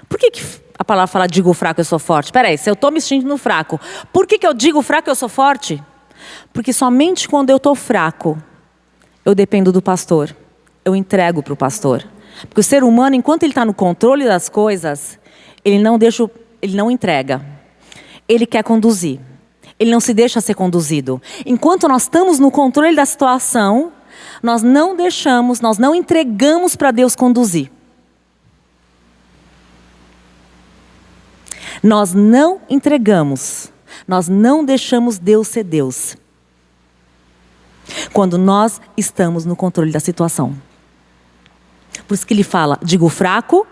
Speaker 2: Por que a palavra fala, digo fraco, eu sou forte? Espera aí, se eu estou me sentindo fraco, por que eu digo fraco, eu sou forte? Porque somente quando eu estou fraco, eu dependo do pastor. Eu entrego para o pastor. Porque o ser humano, enquanto ele está no controle das coisas, ele não entrega. Ele quer conduzir. Ele não se deixa ser conduzido. Enquanto nós estamos no controle da situação, nós não deixamos, nós não entregamos para Deus conduzir. Nós não entregamos, nós não deixamos Deus ser Deus. Quando nós estamos no controle da situação. Por isso que ele fala, digo fraco,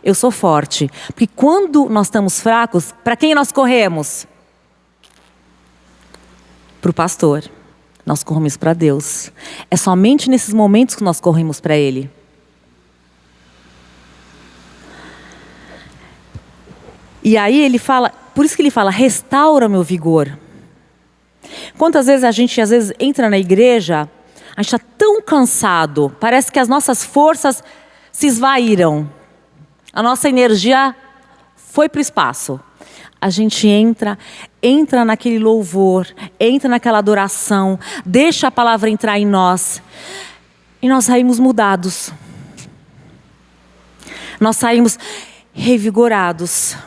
Speaker 2: eu sou forte. Porque quando nós estamos fracos, para quem nós corremos? Para o pastor. Nós corremos para Deus. É somente nesses momentos que nós corremos para Ele. E aí ele fala, por isso que ele fala, restaura meu vigor. Quantas vezes a gente às vezes entra na igreja, a gente está tão cansado, parece que as nossas forças se esvaíram. A nossa energia foi para o espaço. A gente entra naquele louvor, entra naquela adoração, deixa a palavra entrar em nós. E nós saímos mudados. Nós saímos revigorados.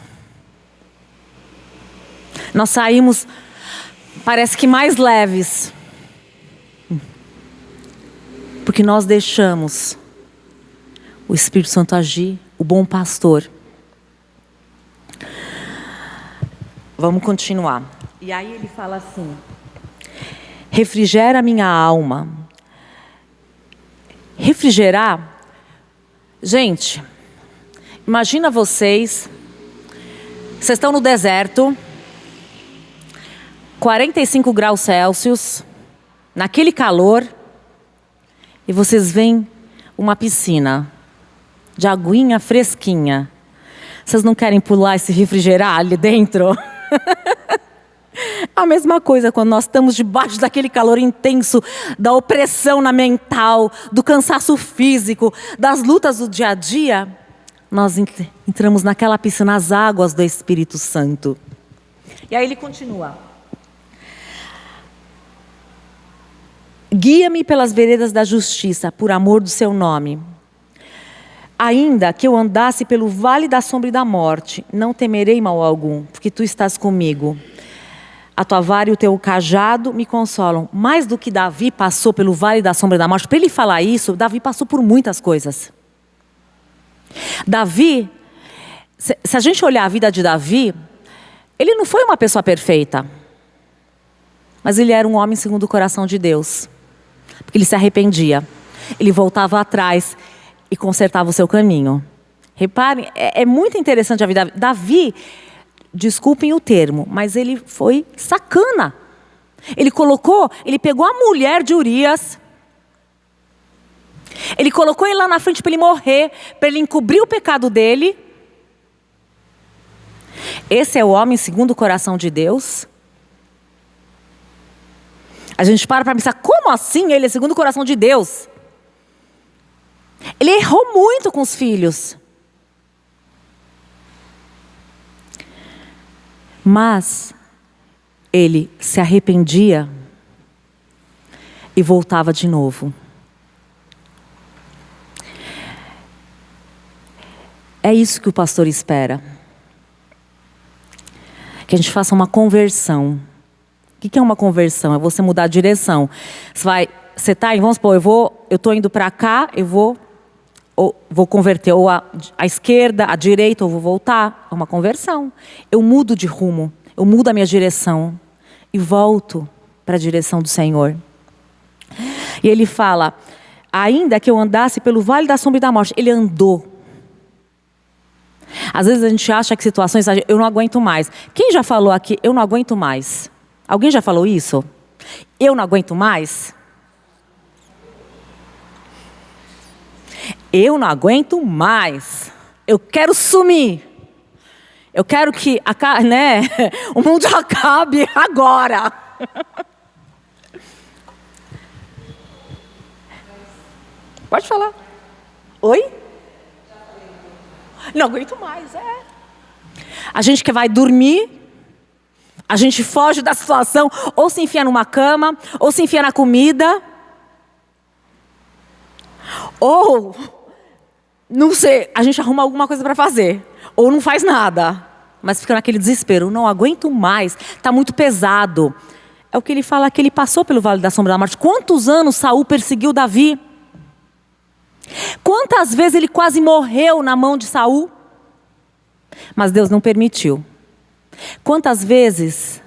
Speaker 2: Nós saímos, parece que mais leves. Porque nós deixamos o Espírito Santo agir, o bom pastor. Vamos continuar. E aí ele fala assim: refrigera a minha alma. Refrigerar, gente, imagina vocês estão no deserto, 45 graus Celsius, naquele calor, e vocês veem uma piscina de aguinha fresquinha. Vocês não querem pular e se refrigerar ali dentro? A mesma coisa quando nós estamos debaixo daquele calor intenso, da opressão na mental, do cansaço físico, das lutas do dia a dia, nós entramos naquela piscina, nas águas do Espírito Santo. E aí ele continua: guia-me pelas veredas da justiça, por amor do seu nome. Ainda que eu andasse pelo vale da sombra e da morte, não temerei mal algum, porque tu estás comigo. A tua vara e o teu cajado me consolam. Mais do que Davi passou pelo vale da sombra da morte, para ele falar isso, Davi passou por muitas coisas. Davi, se a gente olhar a vida de Davi, ele não foi uma pessoa perfeita. Mas ele era um homem segundo o coração de Deus. Porque ele se arrependia. Ele voltava atrás e consertava o seu caminho. Reparem, é muito interessante a vida. Davi, desculpem o termo, mas ele foi sacana. Ele pegou a mulher de Urias. Ele colocou ele lá na frente para ele morrer, para ele encobrir o pecado dele. Esse é o homem segundo o coração de Deus? A gente para pensar, como assim ele é segundo o coração de Deus? Ele errou muito com os filhos. Mas ele se arrependia e voltava de novo. É isso que o pastor espera. Que a gente faça uma conversão. O que é uma conversão? É você mudar a direção. Você está vamos supor, eu estou indo para cá, eu vou converter ou a esquerda, a direita, ou vou voltar. É uma conversão. Eu mudo de rumo, eu mudo a minha direção e volto para a direção do Senhor. E ele fala, ainda que eu andasse pelo vale da sombra e da morte, ele andou. Às vezes a gente acha que situações, eu não aguento mais. Quem já falou aqui, eu não aguento mais? Alguém já falou isso? Eu não aguento mais? Eu não aguento mais. Eu quero sumir. Eu quero que o mundo acabe agora. Pode falar. Oi? Não aguento mais, A gente que vai dormir, a gente foge da situação, ou se enfia numa cama, ou se enfia na comida, ou, não sei, a gente arruma alguma coisa para fazer, ou não faz nada, mas fica naquele desespero, não aguento mais, está muito pesado. É o que ele fala, que ele passou pelo vale da sombra da morte. Quantos anos Saul perseguiu Davi? Quantas vezes ele quase morreu na mão de Saul? Mas Deus não permitiu. Quantas vezes,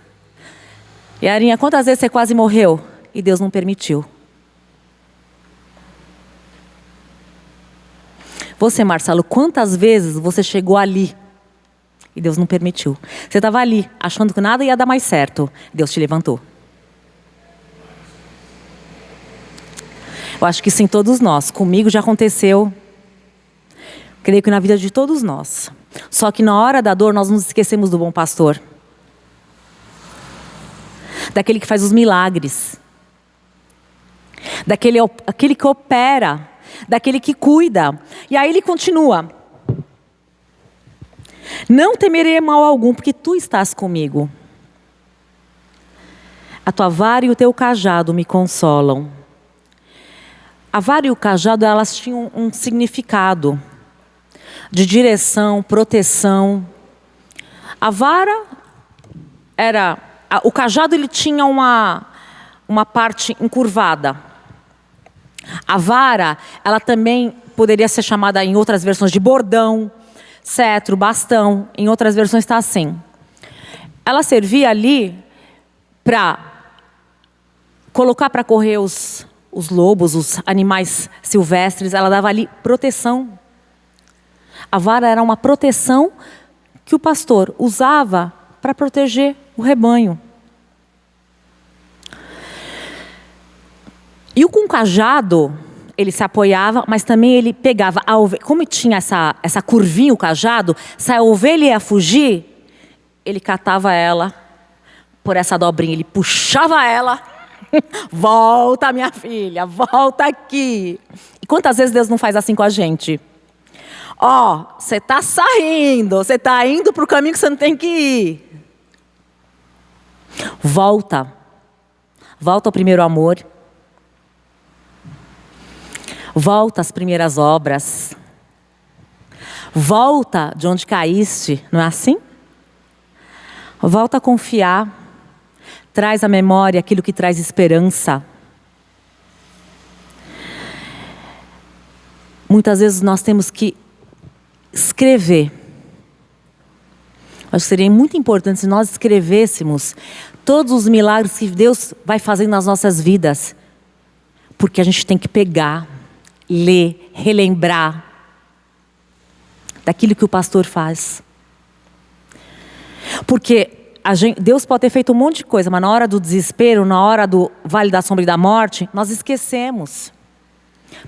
Speaker 2: Yarinha, quantas vezes você quase morreu e Deus não permitiu? Você, Marcelo, quantas vezes você chegou ali e Deus não permitiu? Você estava ali, achando que nada ia dar mais certo. Deus te levantou. Eu acho que isso em todos nós. Comigo já aconteceu. Creio que na vida de todos nós. Só que na hora da dor nós nos esquecemos do bom pastor. Daquele que faz os milagres. Aquele que opera. Daquele que cuida. E aí ele continua. Não temerei mal algum, porque tu estás comigo. A tua vara e o teu cajado me consolam. A vara e o cajado, elas tinham um significado de direção, proteção. A vara era... O cajado, ele tinha uma parte encurvada. A vara, ela também poderia ser chamada em outras versões de bordão, cetro, bastão. Em outras versões está assim. Ela servia ali para colocar para correr os lobos, os animais silvestres. Ela dava ali proteção. A vara era uma proteção que o pastor usava para proteger o rebanho. E com o cajado, ele se apoiava, mas também ele pegava a ovelha. Como tinha essa curvinha, o cajado, se a ovelha ia fugir, ele catava ela por essa dobrinha, ele puxava ela. Volta, minha filha, volta aqui. E quantas vezes Deus não faz assim com a gente? Você está saindo, você está indo para o caminho que você não tem que ir. Volta ao primeiro amor. Volta às primeiras obras. Volta de onde caíste, não é assim? Volta a confiar. traz à memória aquilo que traz esperança. Muitas vezes nós temos que escrever. Acho que seria muito importante se nós escrevêssemos todos os milagres que Deus vai fazendo nas nossas vidas. Porque a gente tem que pegar, ler, relembrar daquilo que o pastor faz. Porque Deus pode ter feito um monte de coisa, mas na hora do desespero, na hora do vale da sombra e da morte, nós esquecemos.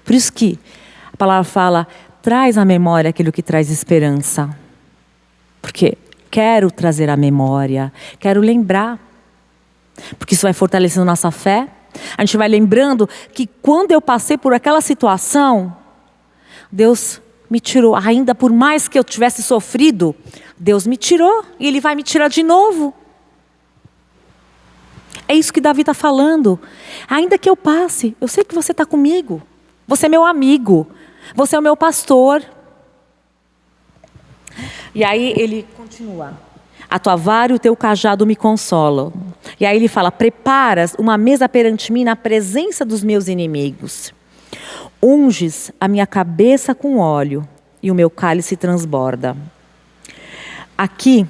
Speaker 2: Por isso que a palavra fala, traz à memória aquilo que traz esperança. Porque quero trazer à memória, quero lembrar. Porque isso vai fortalecendo nossa fé. A gente vai lembrando que quando eu passei por aquela situação, Deus me tirou. Ainda por mais que eu tivesse sofrido, Deus me tirou e Ele vai me tirar de novo. É isso que Davi está falando. Ainda que eu passe, eu sei que você está comigo. Você é meu amigo. Você é o meu pastor. E aí ele continua. A tua vara e o teu cajado me consolam. E aí ele fala, preparas uma mesa perante mim na presença dos meus inimigos. Unges a minha cabeça com óleo e o meu cálice transborda. Aqui,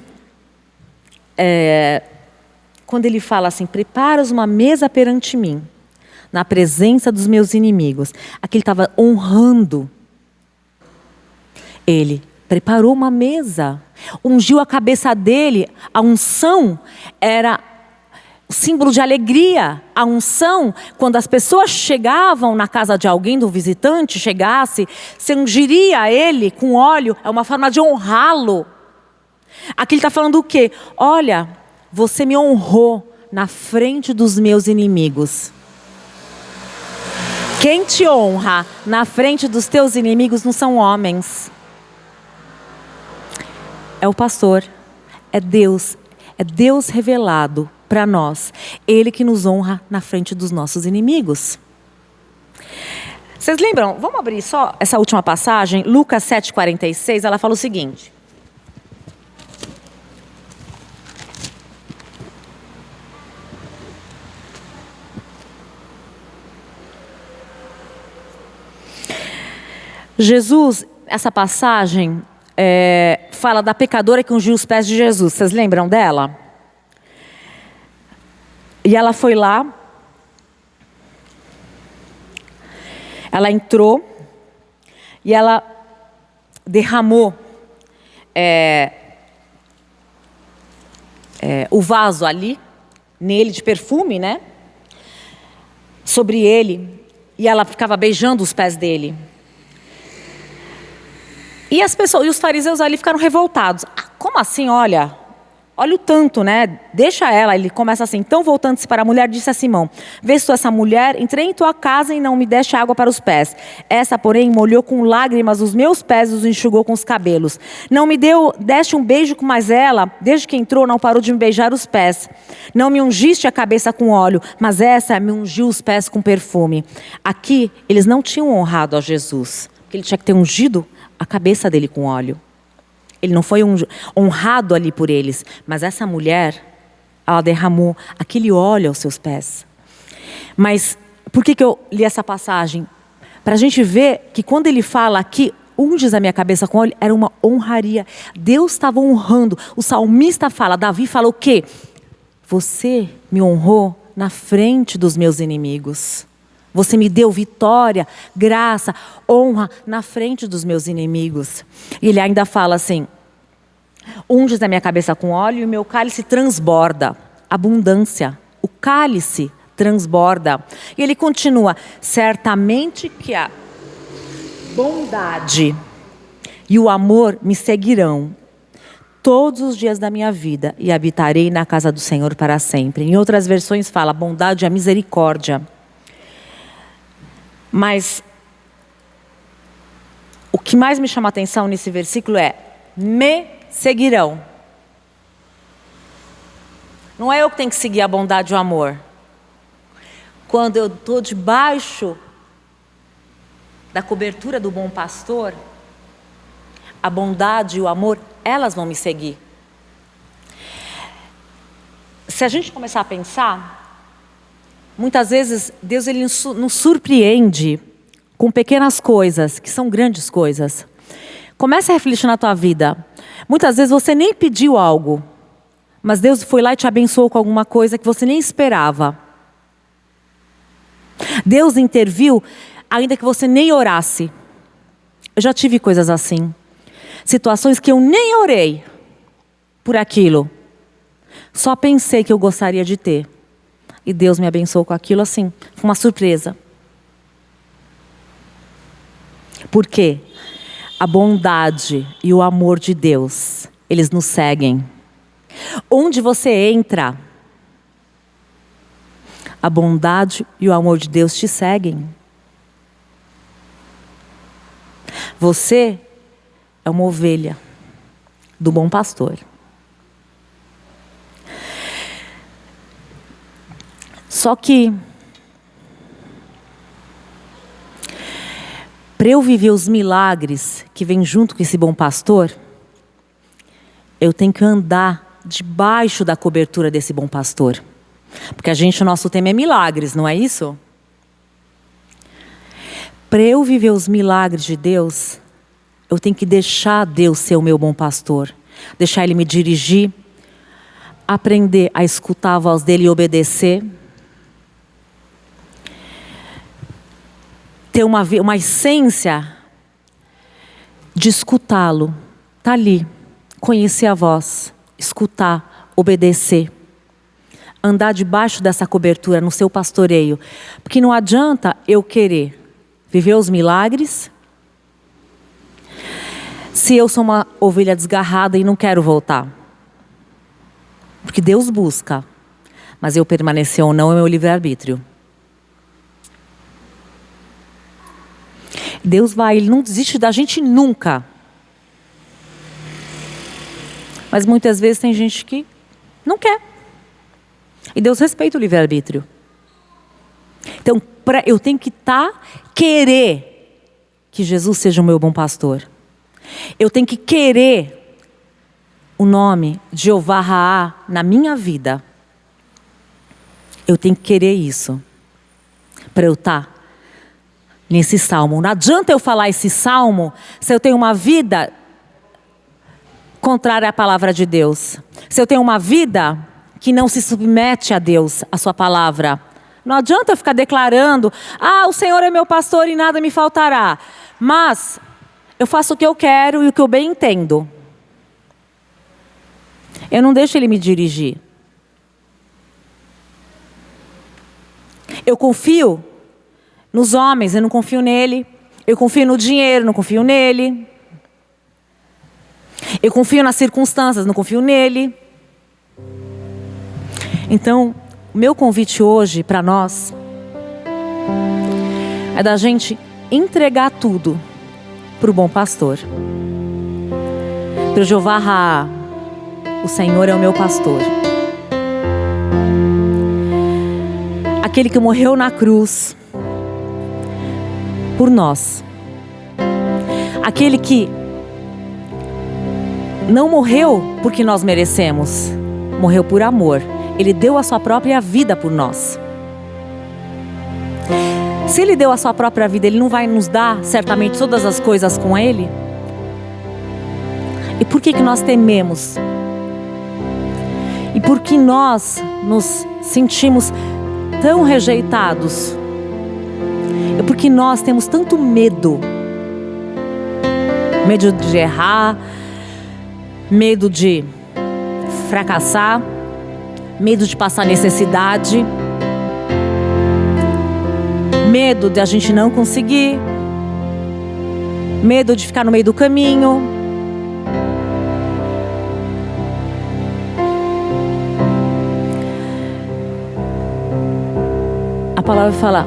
Speaker 2: quando ele fala assim, preparas uma mesa perante mim, na presença dos meus inimigos. Aqui ele estava honrando. Ele preparou uma mesa, ungiu a cabeça dele. A unção era símbolo de alegria. A unção, quando as pessoas chegavam na casa de alguém, do visitante chegasse, você ungiria ele com óleo, é uma forma de honrá-lo. Aqui ele está falando o quê? Olha, você me honrou na frente dos meus inimigos. Quem te honra na frente dos teus inimigos não são homens. É o pastor, é Deus revelado para nós. Ele que nos honra na frente dos nossos inimigos. Vocês lembram? Vamos abrir só essa última passagem, Lucas 7,46, ela fala o seguinte. Jesus, essa passagem fala da pecadora que ungiu os pés de Jesus. Vocês lembram dela? E ela foi lá, ela entrou e ela derramou o vaso ali, nele de perfume, né? Sobre ele, e ela ficava beijando os pés dele. E as pessoas, e os fariseus ali ficaram revoltados. Como assim? Olha o tanto, né? Deixa ela. Ele começa assim. Então, voltando-se para a mulher, disse a Simão: vês tu essa mulher? Entrei em tua casa e não me deste água para os pés. Essa, porém, molhou com lágrimas os meus pés e os enxugou com os cabelos. Não me deste um beijo, mas ela, desde que entrou, não parou de me beijar os pés. Não me ungiste a cabeça com óleo, mas essa me ungiu os pés com perfume. Aqui, eles não tinham honrado a Jesus, porque ele tinha que ter ungido a cabeça dele com óleo. Ele não foi honrado ali por eles. Mas essa mulher, ela derramou aquele óleo aos seus pés. Mas por que eu li essa passagem? Para a gente ver que quando ele fala aqui, unges a minha cabeça com óleo, era uma honraria. Deus estava honrando. O salmista fala, Davi fala o quê? Você me honrou na frente dos meus inimigos. Você me deu vitória, graça, honra na frente dos meus inimigos. E ele ainda fala assim, unges a minha cabeça com óleo e o meu cálice transborda. Abundância, o cálice transborda. E ele continua, certamente que a bondade e o amor me seguirão todos os dias da minha vida e habitarei na casa do Senhor para sempre. Em outras versões fala, bondade e a misericórdia. Mas o que mais me chama a atenção nesse versículo é, me seguirão. Não é eu que tenho que seguir a bondade e o amor. Quando eu estou debaixo da cobertura do bom pastor, a bondade e o amor, elas vão me seguir. se a gente começar a pensar, muitas vezes Deus ele nos surpreende com pequenas coisas, que são grandes coisas. Comece a refletir na tua vida. Muitas vezes você nem pediu algo, mas Deus foi lá e te abençoou com alguma coisa que você nem esperava. Deus interviu, ainda que você nem orasse. Eu já tive coisas assim. Situações que eu nem orei por aquilo. Só pensei que eu gostaria de ter. E Deus me abençoou com aquilo assim. Foi uma surpresa. Por quê? A bondade e o amor de Deus, eles nos seguem. Onde você entra, a bondade e o amor de Deus te seguem. Você é uma ovelha do bom pastor. Só que, para eu viver os milagres que vêm junto com esse bom pastor, eu tenho que andar debaixo da cobertura desse bom pastor. Porque o nosso tema é milagres, não é isso? Para eu viver os milagres de Deus, eu tenho que deixar Deus ser o meu bom pastor. Deixar Ele me dirigir, aprender a escutar a voz dEle e obedecer. Ter uma essência de escutá-lo. Está ali, conhecer a voz, escutar, obedecer. Andar debaixo dessa cobertura no seu pastoreio. Porque não adianta eu querer viver os milagres se eu sou uma ovelha desgarrada e não quero voltar. Porque Deus busca, mas eu permanecer ou não é meu livre-arbítrio. Deus Ele não desiste da gente nunca. Mas muitas vezes tem gente que não quer. E Deus respeita o livre-arbítrio. Então, eu tenho que querer que Jesus seja o meu bom pastor. Eu tenho que querer o nome de Jeová Raá na minha vida. Eu tenho que querer isso. Para eu estar nesse salmo. Não adianta eu falar esse salmo se eu tenho uma vida contrária à palavra de Deus. Se eu tenho uma vida que não se submete a Deus, a sua palavra. Não adianta eu ficar declarando, o Senhor é meu pastor e nada me faltará. Mas eu faço o que eu quero e o que eu bem entendo. Eu não deixo Ele me dirigir. Eu confio nos homens, eu não confio nele. Eu confio no dinheiro, não confio nele. Eu confio nas circunstâncias, não confio nele. Então, o meu convite hoje para nós é da gente entregar tudo para o bom pastor. Para o Jeová Raá, o Senhor é o meu pastor. Aquele que morreu na cruz por nós. Aquele que não morreu porque nós merecemos, morreu por amor. Ele deu a sua própria vida por nós. Se Ele deu a sua própria vida, Ele não vai nos dar certamente todas as coisas com Ele? E por que nós tememos? E por que nós nos sentimos tão rejeitados? É porque nós temos tanto medo. Medo de errar, medo de fracassar, medo de passar necessidade, medo de a gente não conseguir, medo de ficar no meio do caminho. A palavra fala,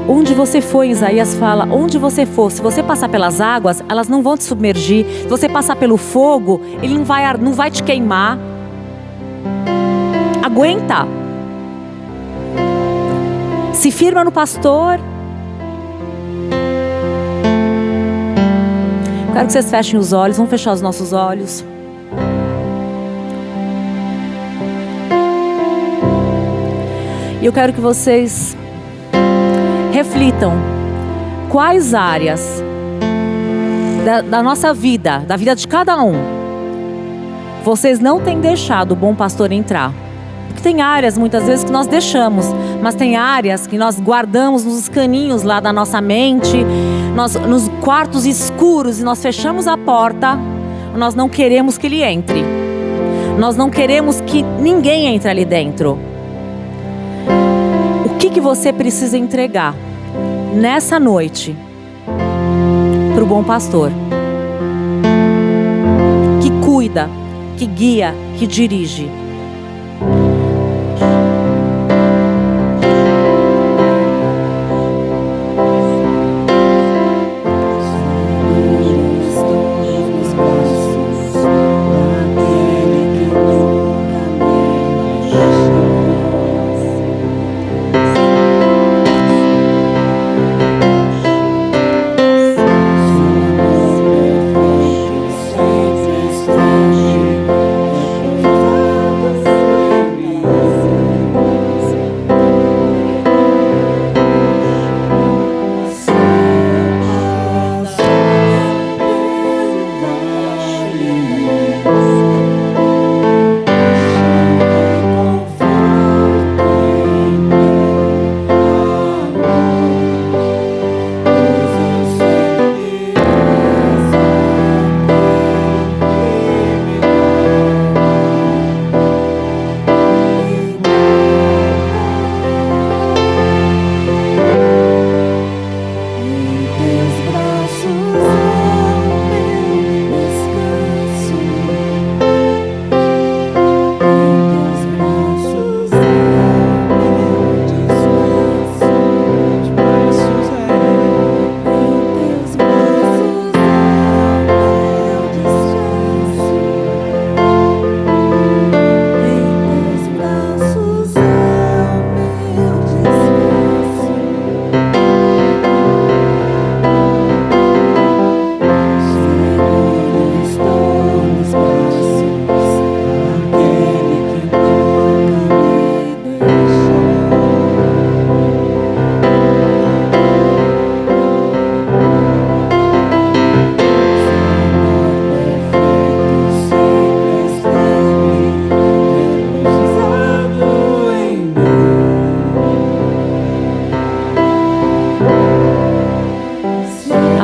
Speaker 2: onde você for, Isaías fala, onde você for, se você passar pelas águas, elas não vão te submergir. Se você passar pelo fogo, ele não vai te queimar. Aguenta. Se firma no pastor. Quero que vocês fechem os olhos. Vamos fechar os nossos olhos. eu quero que vocês reflitam quais áreas da nossa vida, da vida de cada um, vocês não têm deixado o bom pastor entrar. Porque tem áreas muitas vezes que nós deixamos, mas tem áreas que nós guardamos nos caninhos lá da nossa mente, nos quartos escuros, e nós fechamos a porta. Nós não queremos que ele entre, nós não queremos que ninguém entre ali dentro. O que você precisa entregar nessa noite para o bom pastor, que cuida, que guia, que dirige?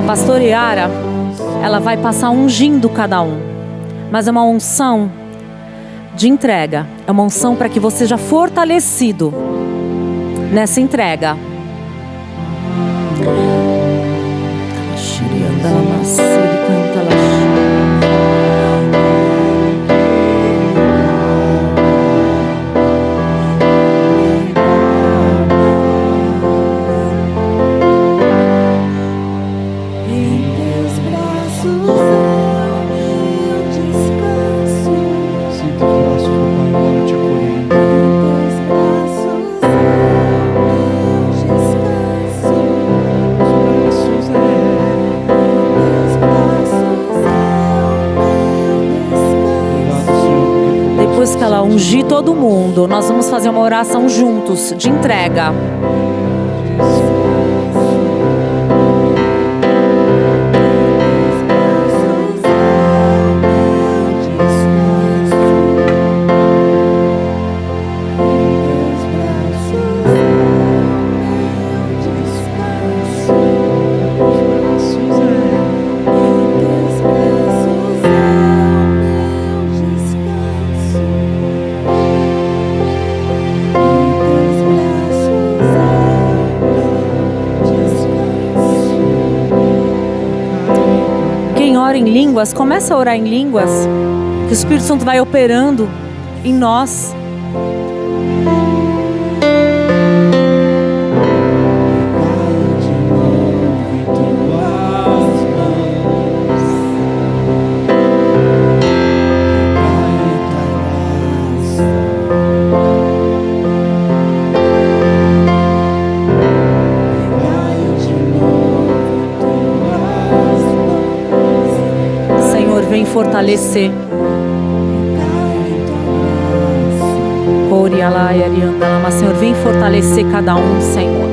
Speaker 2: Pastora Yara, ela vai passar ungindo cada um, mas é uma unção de entrega, é uma unção para que você seja fortalecido nessa entrega. Depois que ela ungir todo mundo, nós vamos fazer uma oração juntos de entrega. Em línguas, começa a orar em línguas, que o Espírito Santo vai operando em nós. Vem fortalecer. Senhor, vem fortalecer cada um, Senhor.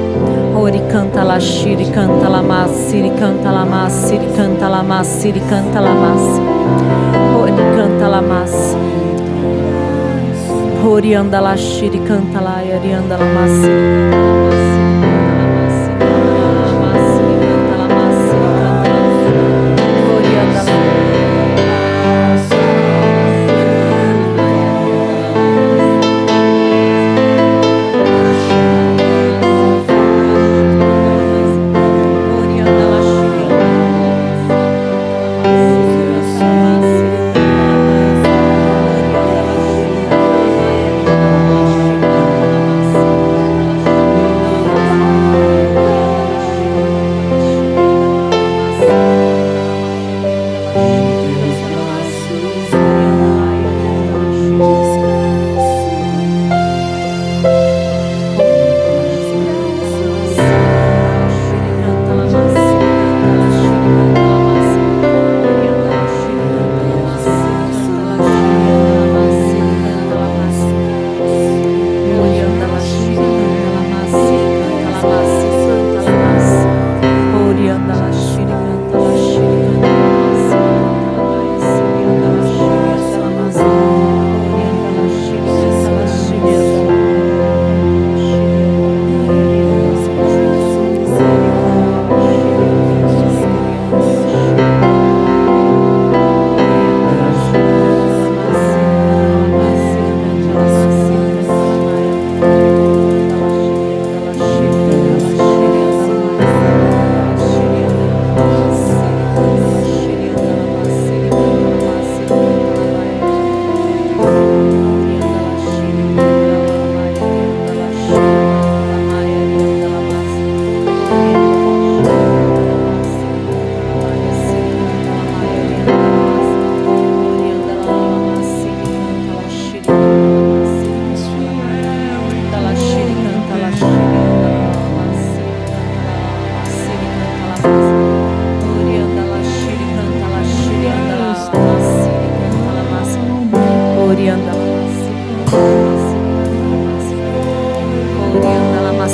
Speaker 2: Ori canta la shiri canta la masiri canta la masiri canta la masiri canta la mas. Ori canta la mas. Ori anda la shiri canta la ori anda la masiri.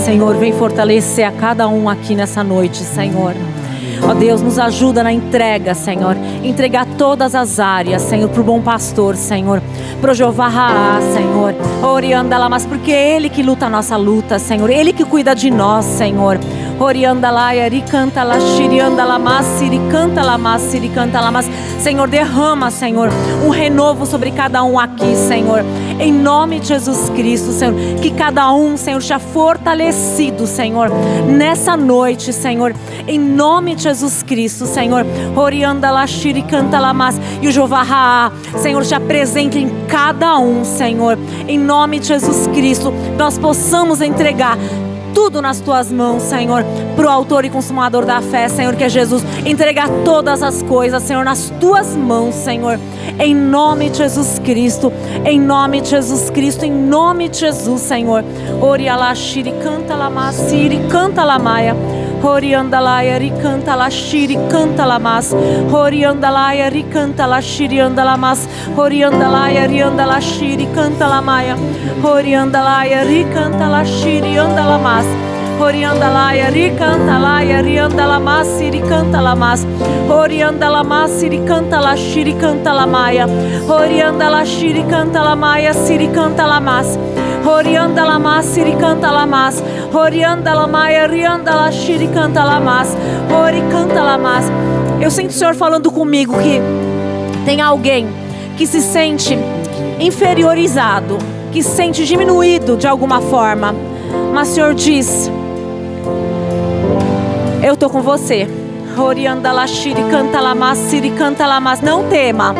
Speaker 2: Senhor, vem fortalecer a cada um aqui nessa noite, Senhor. Ó Deus, nos ajuda na entrega, Senhor. Entregar todas as áreas, Senhor, para o bom pastor, Senhor. Para o Jeová Raá, Senhor. Orianda mas porque é Ele que luta a nossa luta, Senhor. Ele que cuida de nós, Senhor. Orianda lá, Yari canta lá, Shirianda lá, Massiri canta lá, Massiri canta lá, mas Senhor, derrama, Senhor, um renovo sobre cada um aqui, Senhor. Em nome de Jesus Cristo, Senhor, que cada um, Senhor, seja fortalecido, Senhor, nessa noite, Senhor, em nome de Jesus Cristo, Senhor. Orianda lá, Shiri canta lá, mas e o Jeová Raá, Senhor, já presente em cada um, Senhor, em nome de Jesus Cristo, nós possamos entregar tudo nas tuas mãos, Senhor, para o autor e consumador da fé, Senhor, que é Jesus. Entregar todas as coisas, Senhor, nas tuas mãos, Senhor, em nome de Jesus Cristo, em nome de Jesus Cristo, em nome de Jesus, Senhor. Oriala shiri canta la masiri canta la maia. Orianda la yari canta la shiri canta la mas. Orianda la yari canta la shiri anda la mas. Orianda la yari anda la shiri canta la maia. Orianda la yari canta la shiri anda la mas. Orianda la yari canta la yari anda la mas siri canta la mas. Orianda la mas siri canta la shiri canta la maia. Orianda la shiri canta la maia siri canta la mas. Orianda la mas siri canta la mas. Orianda la maia rianda la shiri canta la mas. Ori canta la mas. Eu sinto o Senhor falando comigo que tem alguém que se sente inferiorizado, que se sente diminuído de alguma forma. Mas o Senhor diz: eu tô com você. Orianda la shiri canta la mas siri canta la mas. Não tema.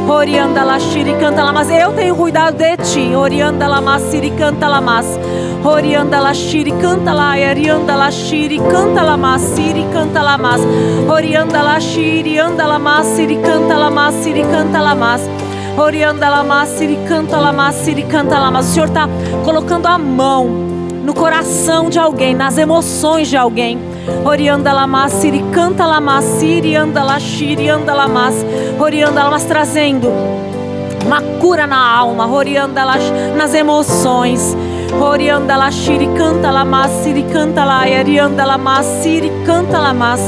Speaker 2: Orianda la shiri canta la mas. Eu tenho cuidado de ti. Orianda la mas siri canta la mas. Orianda la shiri canta la arianda la shiri canta la mas siri canta la mas. Orianda la shiri anda la mas siri canta la mas siri canta la mas. Orianda la mas siri canta la mas siri canta la mas. O Senhor está colocando a mão no coração de alguém, nas emoções de alguém. Orianda la mas siri canta la mas siri anda la shiri anda la mas. Orianda la mas, trazendo uma cura na alma, nas emoções. Orianda la shiri canta la masiri canta la arianda la masiri canta la mas.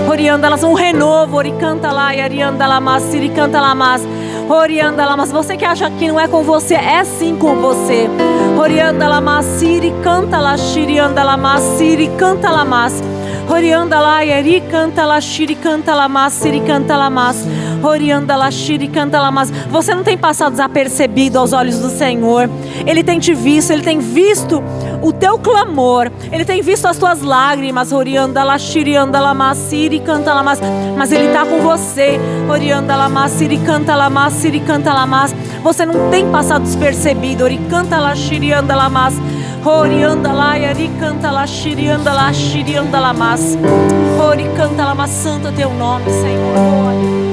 Speaker 2: Orianda las um renovo, ori canta la arianda la masiri canta la mas. Orianda la mas. Você que acha que não é com você, é sim com você. Orianda la masiri canta la shiri anda la masiri canta la mas. Orianda la eri canta la shiri canta la masiri canta la mas. Orianda la shiri canta la mas. Você não tem passado desapercebido aos olhos do Senhor. Ele tem te visto, Ele tem visto o teu clamor, Ele tem visto as tuas lágrimas. Orianda la shiri anda la masiri canta la mas. Mas Ele está com você. Orianda la masiri canta la mas. Você não tem passado despercebido. Ori canta la shiri anda la mas. Orianda la yari canta la shiri anda la mas. Ori canta la mas. Santo é teu nome, Senhor.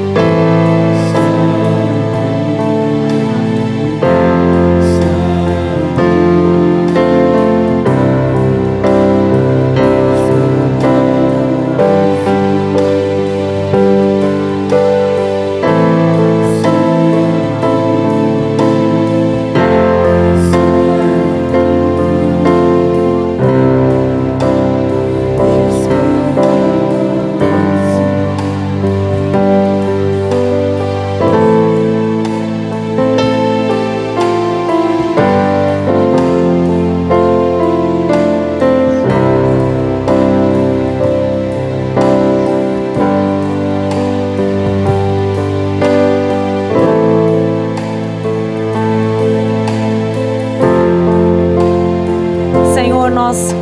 Speaker 2: Nós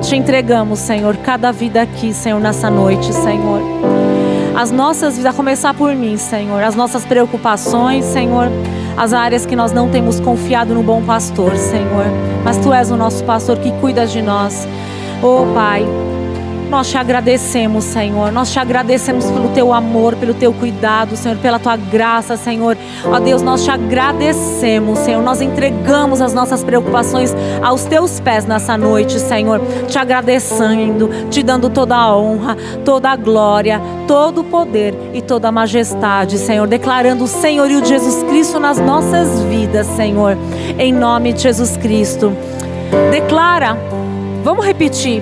Speaker 2: te entregamos, Senhor, cada vida aqui, Senhor, nessa noite, Senhor. As nossas vidas, a começar por mim, Senhor, as nossas preocupações, Senhor, as áreas que nós não temos confiado no bom pastor, Senhor. Mas Tu és o nosso pastor que cuida de nós. Oh, Pai, nós te agradecemos, Senhor. Nós te agradecemos pelo Teu amor, pelo Teu cuidado, Senhor, pela Tua graça, Senhor. Ó Deus, nós te agradecemos, Senhor. Nós entregamos as nossas preocupações aos Teus pés nessa noite, Senhor. Te agradecendo, te dando toda a honra, toda a glória, todo o poder e toda a majestade, Senhor. Declarando o senhorio de Jesus Cristo nas nossas vidas, Senhor. Em nome de Jesus Cristo. Declara, vamos repetir.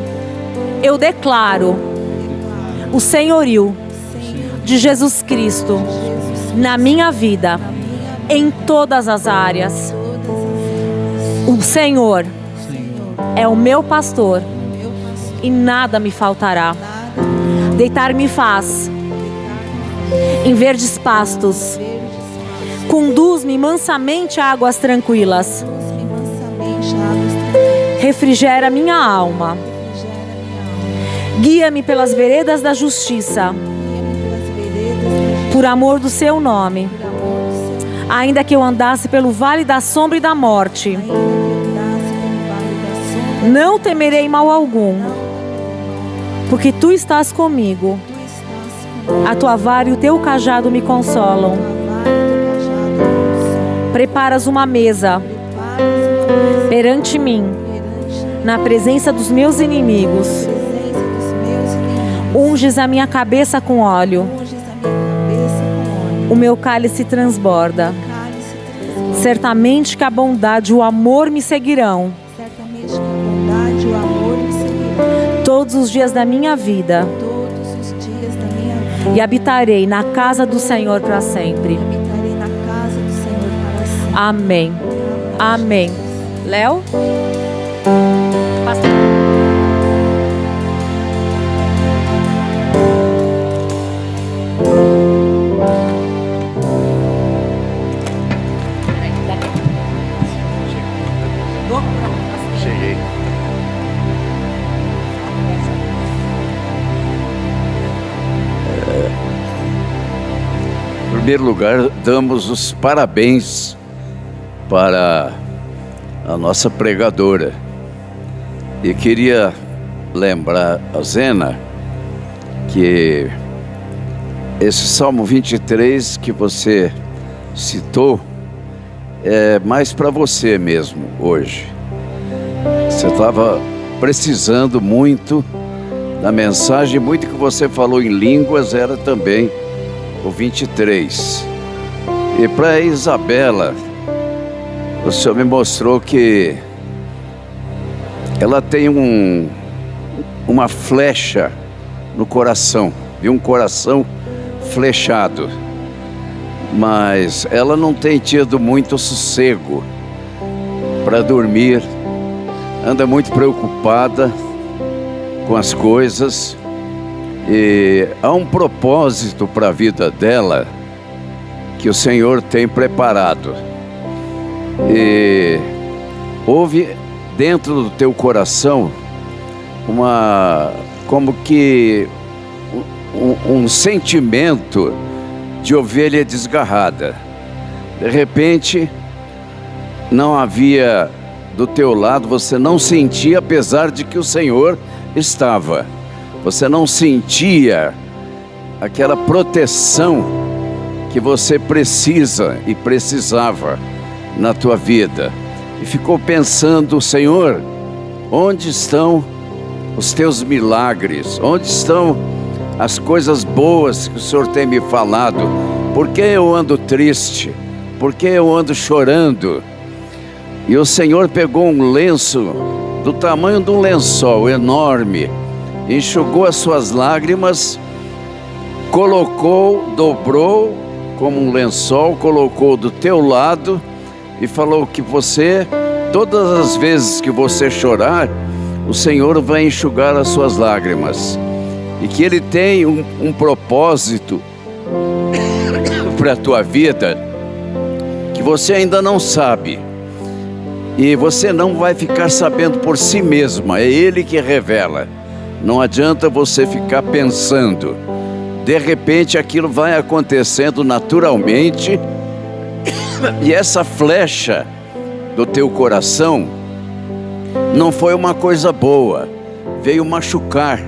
Speaker 2: Eu declaro o senhorio de Jesus Cristo na minha vida, em todas as áreas. O Senhor é o meu pastor e nada me faltará. Deitar-me faz em verdes pastos. Conduz-me mansamente a águas tranquilas. Refrigera minha alma. Guia-me pelas veredas da justiça, por amor do Seu nome. Ainda que eu andasse pelo vale da sombra e da morte, não temerei mal algum, porque Tu estás comigo. A Tua vara e o Teu cajado me consolam. Preparas uma mesa perante mim, na presença dos meus inimigos. Unges a minha cabeça com óleo. O meu cálice transborda. Certamente que a bondade e o amor me seguirão. Todos os dias da minha vida. E habitarei na casa do Senhor para sempre. Amém. Amém. Léo? Pastor.
Speaker 4: Cheguei. Em primeiro lugar, damos os parabéns para a nossa pregadora. E queria lembrar a Zena que esse Salmo 23 que você citou é mais para você mesmo hoje. Você estava precisando muito da mensagem, muito que você falou em línguas era também o 23. E para Isabela, o Senhor me mostrou que ela tem uma flecha no coração, e um coração flechado, mas ela não tem tido muito sossego para dormir, anda muito preocupada com as coisas, e há um propósito para a vida dela que o Senhor tem preparado. E houve dentro do teu coração como que um sentimento de ovelha desgarrada. De repente, não havia do teu lado, você não sentia, apesar de que o Senhor estava. Você não sentia aquela proteção que você precisa e precisava na tua vida. E ficou pensando: Senhor, onde estão os teus milagres? Onde estão as coisas boas que o Senhor tem me falado? Por que eu ando triste? Por que eu ando chorando? E o Senhor pegou um lenço do tamanho de um lençol enorme, enxugou as suas lágrimas, colocou, dobrou como um lençol, colocou do teu lado e falou que você, todas as vezes que você chorar, o Senhor vai enxugar as suas lágrimas, e que Ele tem um propósito para a tua vida que você ainda não sabe, e você não vai ficar sabendo por si mesma, é Ele que revela. Não adianta você ficar pensando, de repente aquilo vai acontecendo naturalmente, e essa flecha do teu coração não foi uma coisa boa, veio machucar,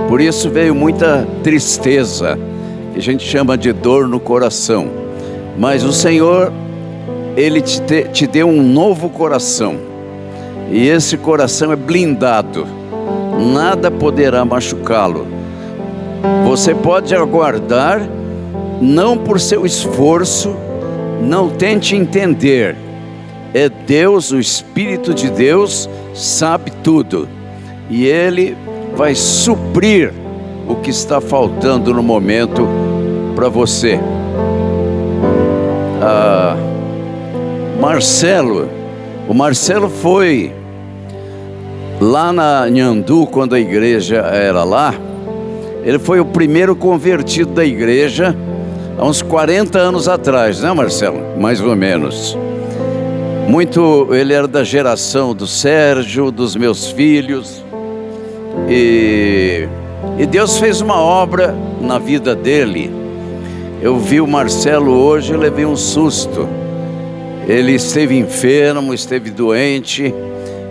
Speaker 4: por isso veio muita tristeza, que a gente chama de dor no coração. Mas o Senhor, Ele te deu um novo coração, e esse coração é blindado, nada poderá machucá-lo. Você pode aguardar, não por seu esforço, não tente entender. É Deus, o Espírito de Deus sabe tudo, e Ele vai suprir o que está faltando no momento para você. O Marcelo foi lá na Nhandu, quando a igreja era lá. Ele foi o primeiro convertido da igreja há uns 40 anos atrás, né, Marcelo? Mais ou menos. Ele era da geração do Sérgio, dos meus filhos. E Deus fez uma obra na vida dele. Eu vi o Marcelo hoje, eu levei um susto. Ele esteve enfermo, esteve doente,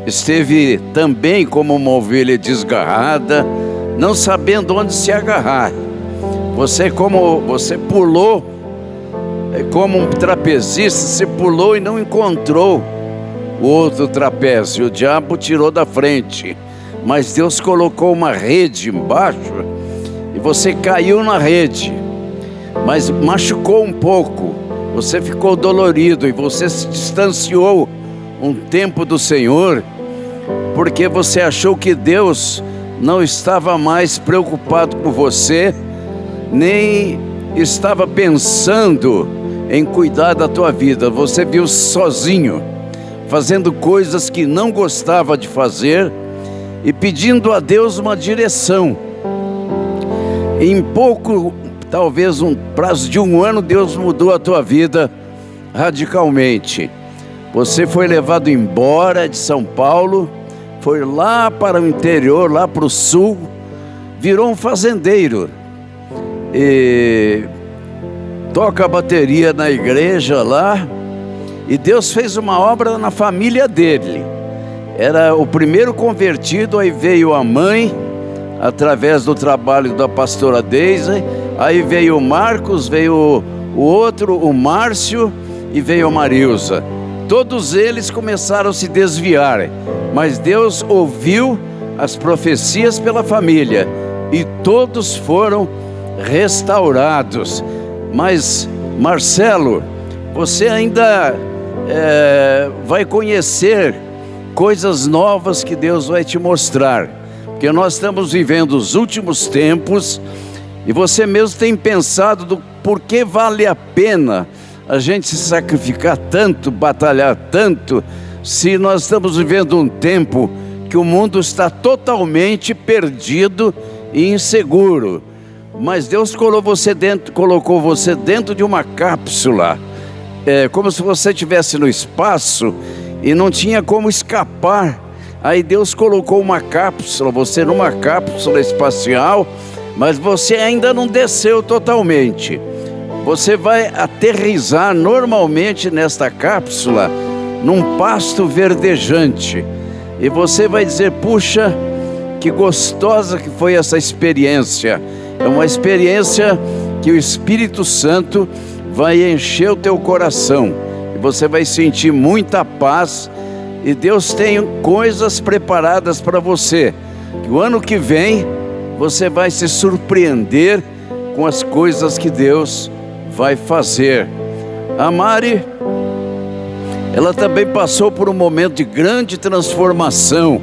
Speaker 4: esteve também como uma ovelha desgarrada, não sabendo onde se agarrar. Você pulou, como um trapezista, você pulou e não encontrou o outro trapézio. O diabo tirou da frente, mas Deus colocou uma rede embaixo e você caiu na rede, mas machucou um pouco, você ficou dolorido e você se distanciou um tempo do Senhor, porque você achou que Deus não estava mais preocupado com você, nem estava pensando em cuidar da tua vida. Você viu sozinho, fazendo coisas que não gostava de fazer e pedindo a Deus uma direção. Em pouco, talvez um prazo de 1 ano, Deus mudou a tua vida radicalmente. Você foi levado embora de São Paulo, foi lá para o interior, lá para o sul, virou um fazendeiro e toca a bateria na igreja lá, e Deus fez uma obra na família dele. Era o primeiro convertido, aí veio a mãe, através do trabalho da pastora Deise, aí veio o Marcos, veio o outro, o Márcio, e veio a Marilza. Todos eles começaram a se desviar, mas Deus ouviu as profecias pela família, e todos foram restaurados. Mas Marcelo, você ainda vai conhecer coisas novas que Deus vai te mostrar, porque nós estamos vivendo os últimos tempos, e você mesmo tem pensado do porquê vale a pena a gente se sacrificar tanto, batalhar tanto, se nós estamos vivendo um tempo que o mundo está totalmente perdido e inseguro. Mas Deus colocou você dentro de uma cápsula, como se você estivesse no espaço e não tinha como escapar. Aí Deus colocou uma cápsula, você numa cápsula espacial, mas você ainda não desceu totalmente. Você vai aterrissar normalmente nesta cápsula, num pasto verdejante, e você vai dizer: puxa, que gostosa que foi essa experiência. É uma experiência que o Espírito Santo vai encher o teu coração, e você vai sentir muita paz, e Deus tem coisas preparadas para você, que o ano que vem você vai se surpreender com as coisas que Deus vai fazer. A Mari, ela também passou por um momento de grande transformação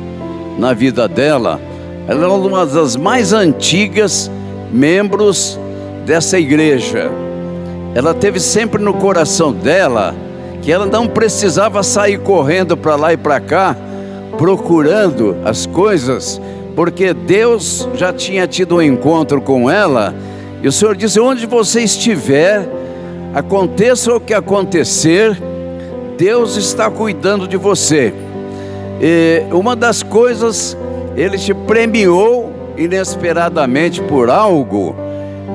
Speaker 4: na vida dela. Ela é uma das mais antigas membros dessa igreja. Ela teve sempre no coração dela que ela não precisava sair correndo para lá e para cá procurando as coisas, porque Deus já tinha tido um encontro com ela, e o Senhor disse: onde você estiver, aconteça o que acontecer, Deus está cuidando de você. E uma das coisas, Ele te premiou inesperadamente por algo,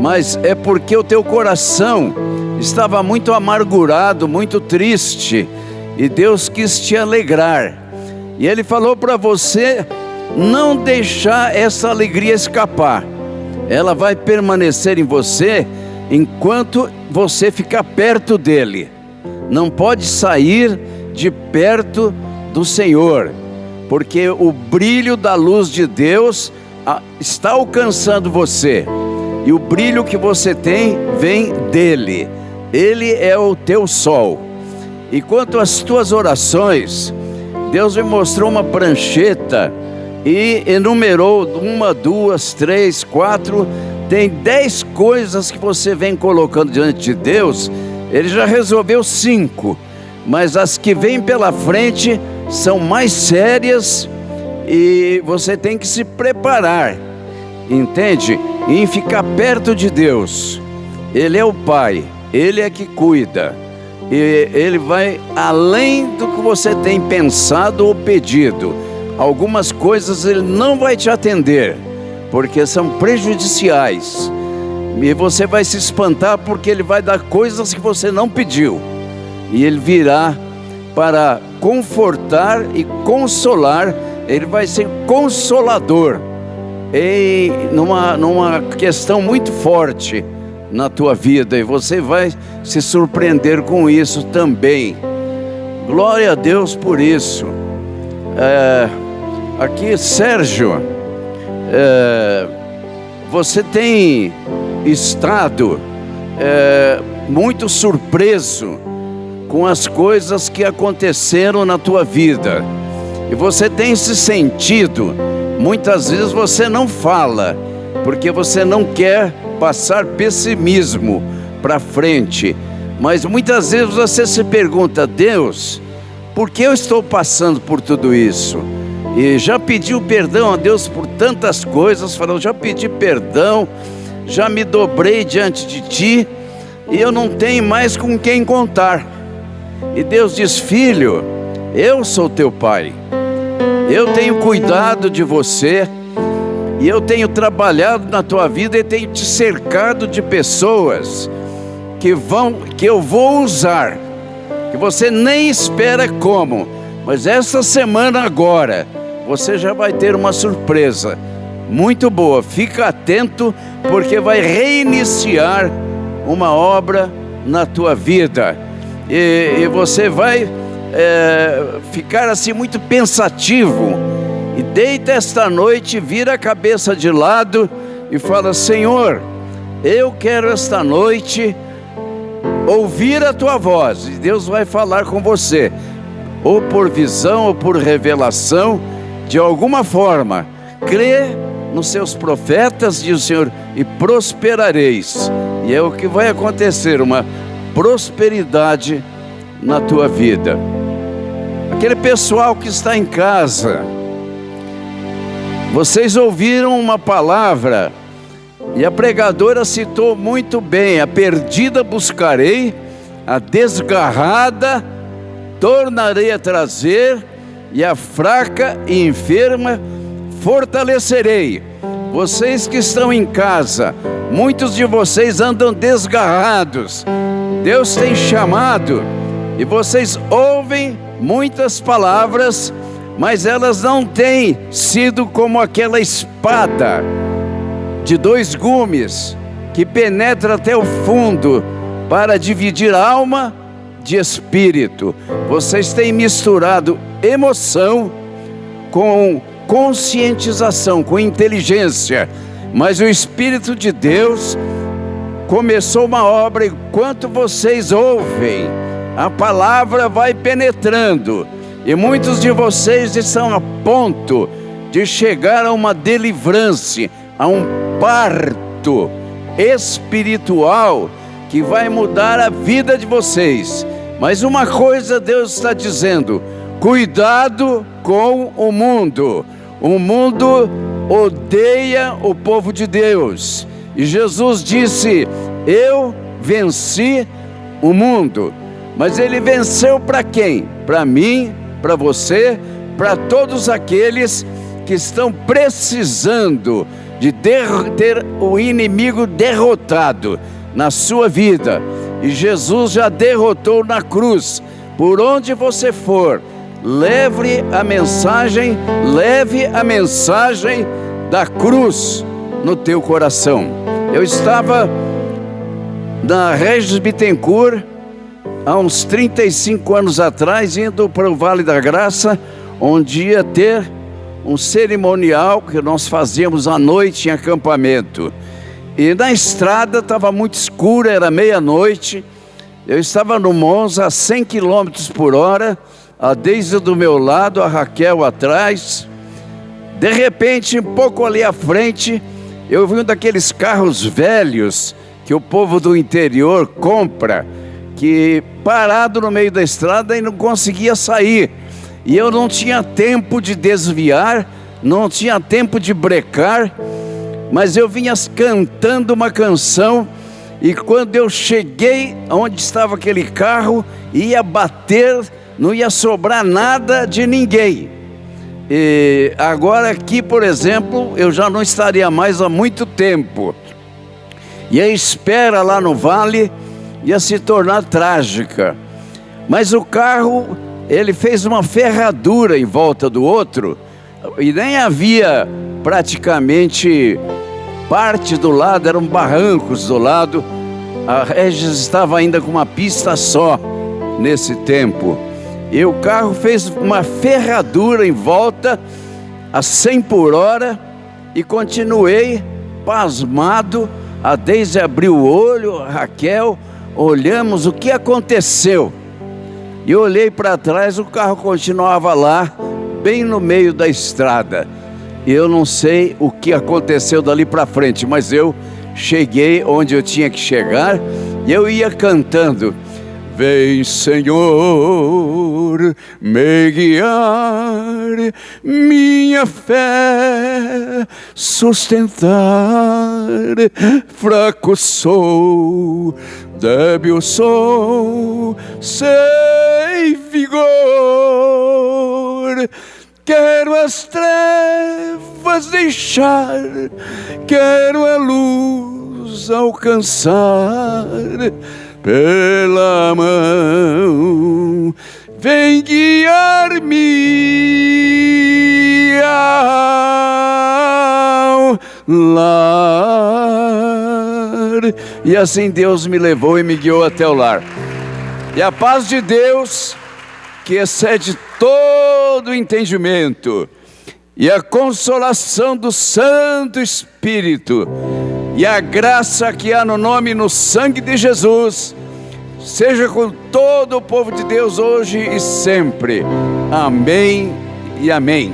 Speaker 4: mas é porque o teu coração estava muito amargurado, muito triste, e Deus quis te alegrar, e Ele falou para você não deixar essa alegria escapar. Ela vai permanecer em você enquanto você ficar perto dEle. Não pode sair de perto do Senhor, porque o brilho da luz de Deus está alcançando você, e o brilho que você tem vem dEle. Ele é o teu sol. E quanto às tuas orações, Deus me mostrou uma prancheta e enumerou 1, 2, 3, 4, tem 10 coisas que você vem colocando diante de Deus. Ele já resolveu 5, mas as que vêm pela frente são mais sérias, e você tem que se preparar, entende? Em ficar perto de Deus. Ele é o Pai, Ele é que cuida, e Ele vai além do que você tem pensado ou pedido. Algumas coisas Ele não vai te atender, porque são prejudiciais, e você vai se espantar, porque Ele vai dar coisas que você não pediu, e Ele virá para confortar e consolar. Ele vai ser consolador numa questão muito forte na tua vida, e você vai se surpreender com isso também. Glória a Deus por isso. Aqui, Sérgio, você tem estado muito surpreso com as coisas que aconteceram na tua vida, e você tem se sentido, muitas vezes você não fala, porque você não quer passar pessimismo para frente, mas muitas vezes você se pergunta: Deus, por que eu estou passando por tudo isso? E já pediu perdão a Deus por tantas coisas, falou: já pedi perdão, já me dobrei diante de Ti, e eu não tenho mais com quem contar. E Deus diz: filho, eu sou teu Pai, eu tenho cuidado de você, e eu tenho trabalhado na tua vida, e tenho te cercado de pessoas que eu vou usar, que você nem espera como, mas essa semana agora, você já vai ter uma surpresa muito boa. Fica atento, porque vai reiniciar uma obra na tua vida, e você vai ficar assim muito pensativo, e deita esta noite, vira a cabeça de lado e fala: Senhor, eu quero esta noite ouvir a tua voz, e Deus vai falar com você, ou por visão, ou por revelação, de alguma forma. Crê nos seus profetas, diz o Senhor, e prosperareis. E é o que vai acontecer, uma prosperidade na tua vida. Aquele pessoal que está em casa, vocês ouviram uma palavra, e a pregadora citou muito bem: a perdida buscarei, a desgarrada tornarei a trazer, e a fraca e enferma fortalecerei. Vocês que estão em casa, muitos de vocês andam desgarrados. Deus tem chamado, e vocês ouvem muitas palavras, mas elas não têm sido como aquela espada de 2 gumes, que penetra até o fundo para dividir alma de espírito. Vocês têm misturado emoção com conscientização, com inteligência, mas o Espírito de Deus começou uma obra. Enquanto vocês ouvem, a palavra vai penetrando, e muitos de vocês estão a ponto de chegar a uma delivrance, a um parto espiritual que vai mudar a vida de vocês. Mas uma coisa Deus está dizendo: cuidado com o mundo. O mundo odeia o povo de Deus, e Jesus disse: eu venci o mundo. Mas ele venceu para quem? Para mim, para você, para todos aqueles que estão precisando de ter o inimigo derrotado na sua vida. E Jesus já derrotou na cruz. Por onde você for, leve a mensagem da cruz no teu coração. Eu estava na Regis Bittencourt há uns 35 anos atrás, indo para o Vale da Graça, onde ia ter um cerimonial que nós fazíamos à noite em acampamento. E na estrada estava muito escura, era meia-noite. Eu estava no Monza a 100 km por hora, a Deise do meu lado, a Raquel atrás. De repente, um pouco ali à frente, eu vi um daqueles carros velhos que o povo do interior compra, que parado no meio da estrada e não conseguia sair. E eu não tinha tempo de desviar, não tinha tempo de brecar, mas eu vinha cantando uma canção, e quando eu cheguei onde estava aquele carro, ia bater, não ia sobrar nada de ninguém. E agora aqui, por exemplo, eu já não estaria mais há muito tempo, e a espera lá no vale ia se tornar trágica. Mas o carro, ele fez uma ferradura em volta do outro, e nem havia praticamente parte do lado, eram barrancos do lado. A Regis estava ainda com uma pista só nesse tempo, e o carro fez uma ferradura em volta a 100 por hora, e continuei pasmado. A Deise abriu o olho, a Raquel, olhamos o que aconteceu. E eu olhei para trás, o carro continuava lá, bem no meio da estrada. E eu não sei o que aconteceu dali para frente, mas eu cheguei onde eu tinha que chegar, e eu ia cantando: vem, Senhor, me guiar, minha fé sustentar. Fraco sou, débil sou, sem vigor. Quero as trevas deixar, quero a luz alcançar. Pela mão, vem guiar-me ao lar. E assim Deus me levou e me guiou até o lar. E a paz de Deus, que excede todo entendimento, e a consolação do Santo Espírito, e a graça que há no nome e no sangue de Jesus, seja com todo o povo de Deus hoje e sempre. Amém e amém.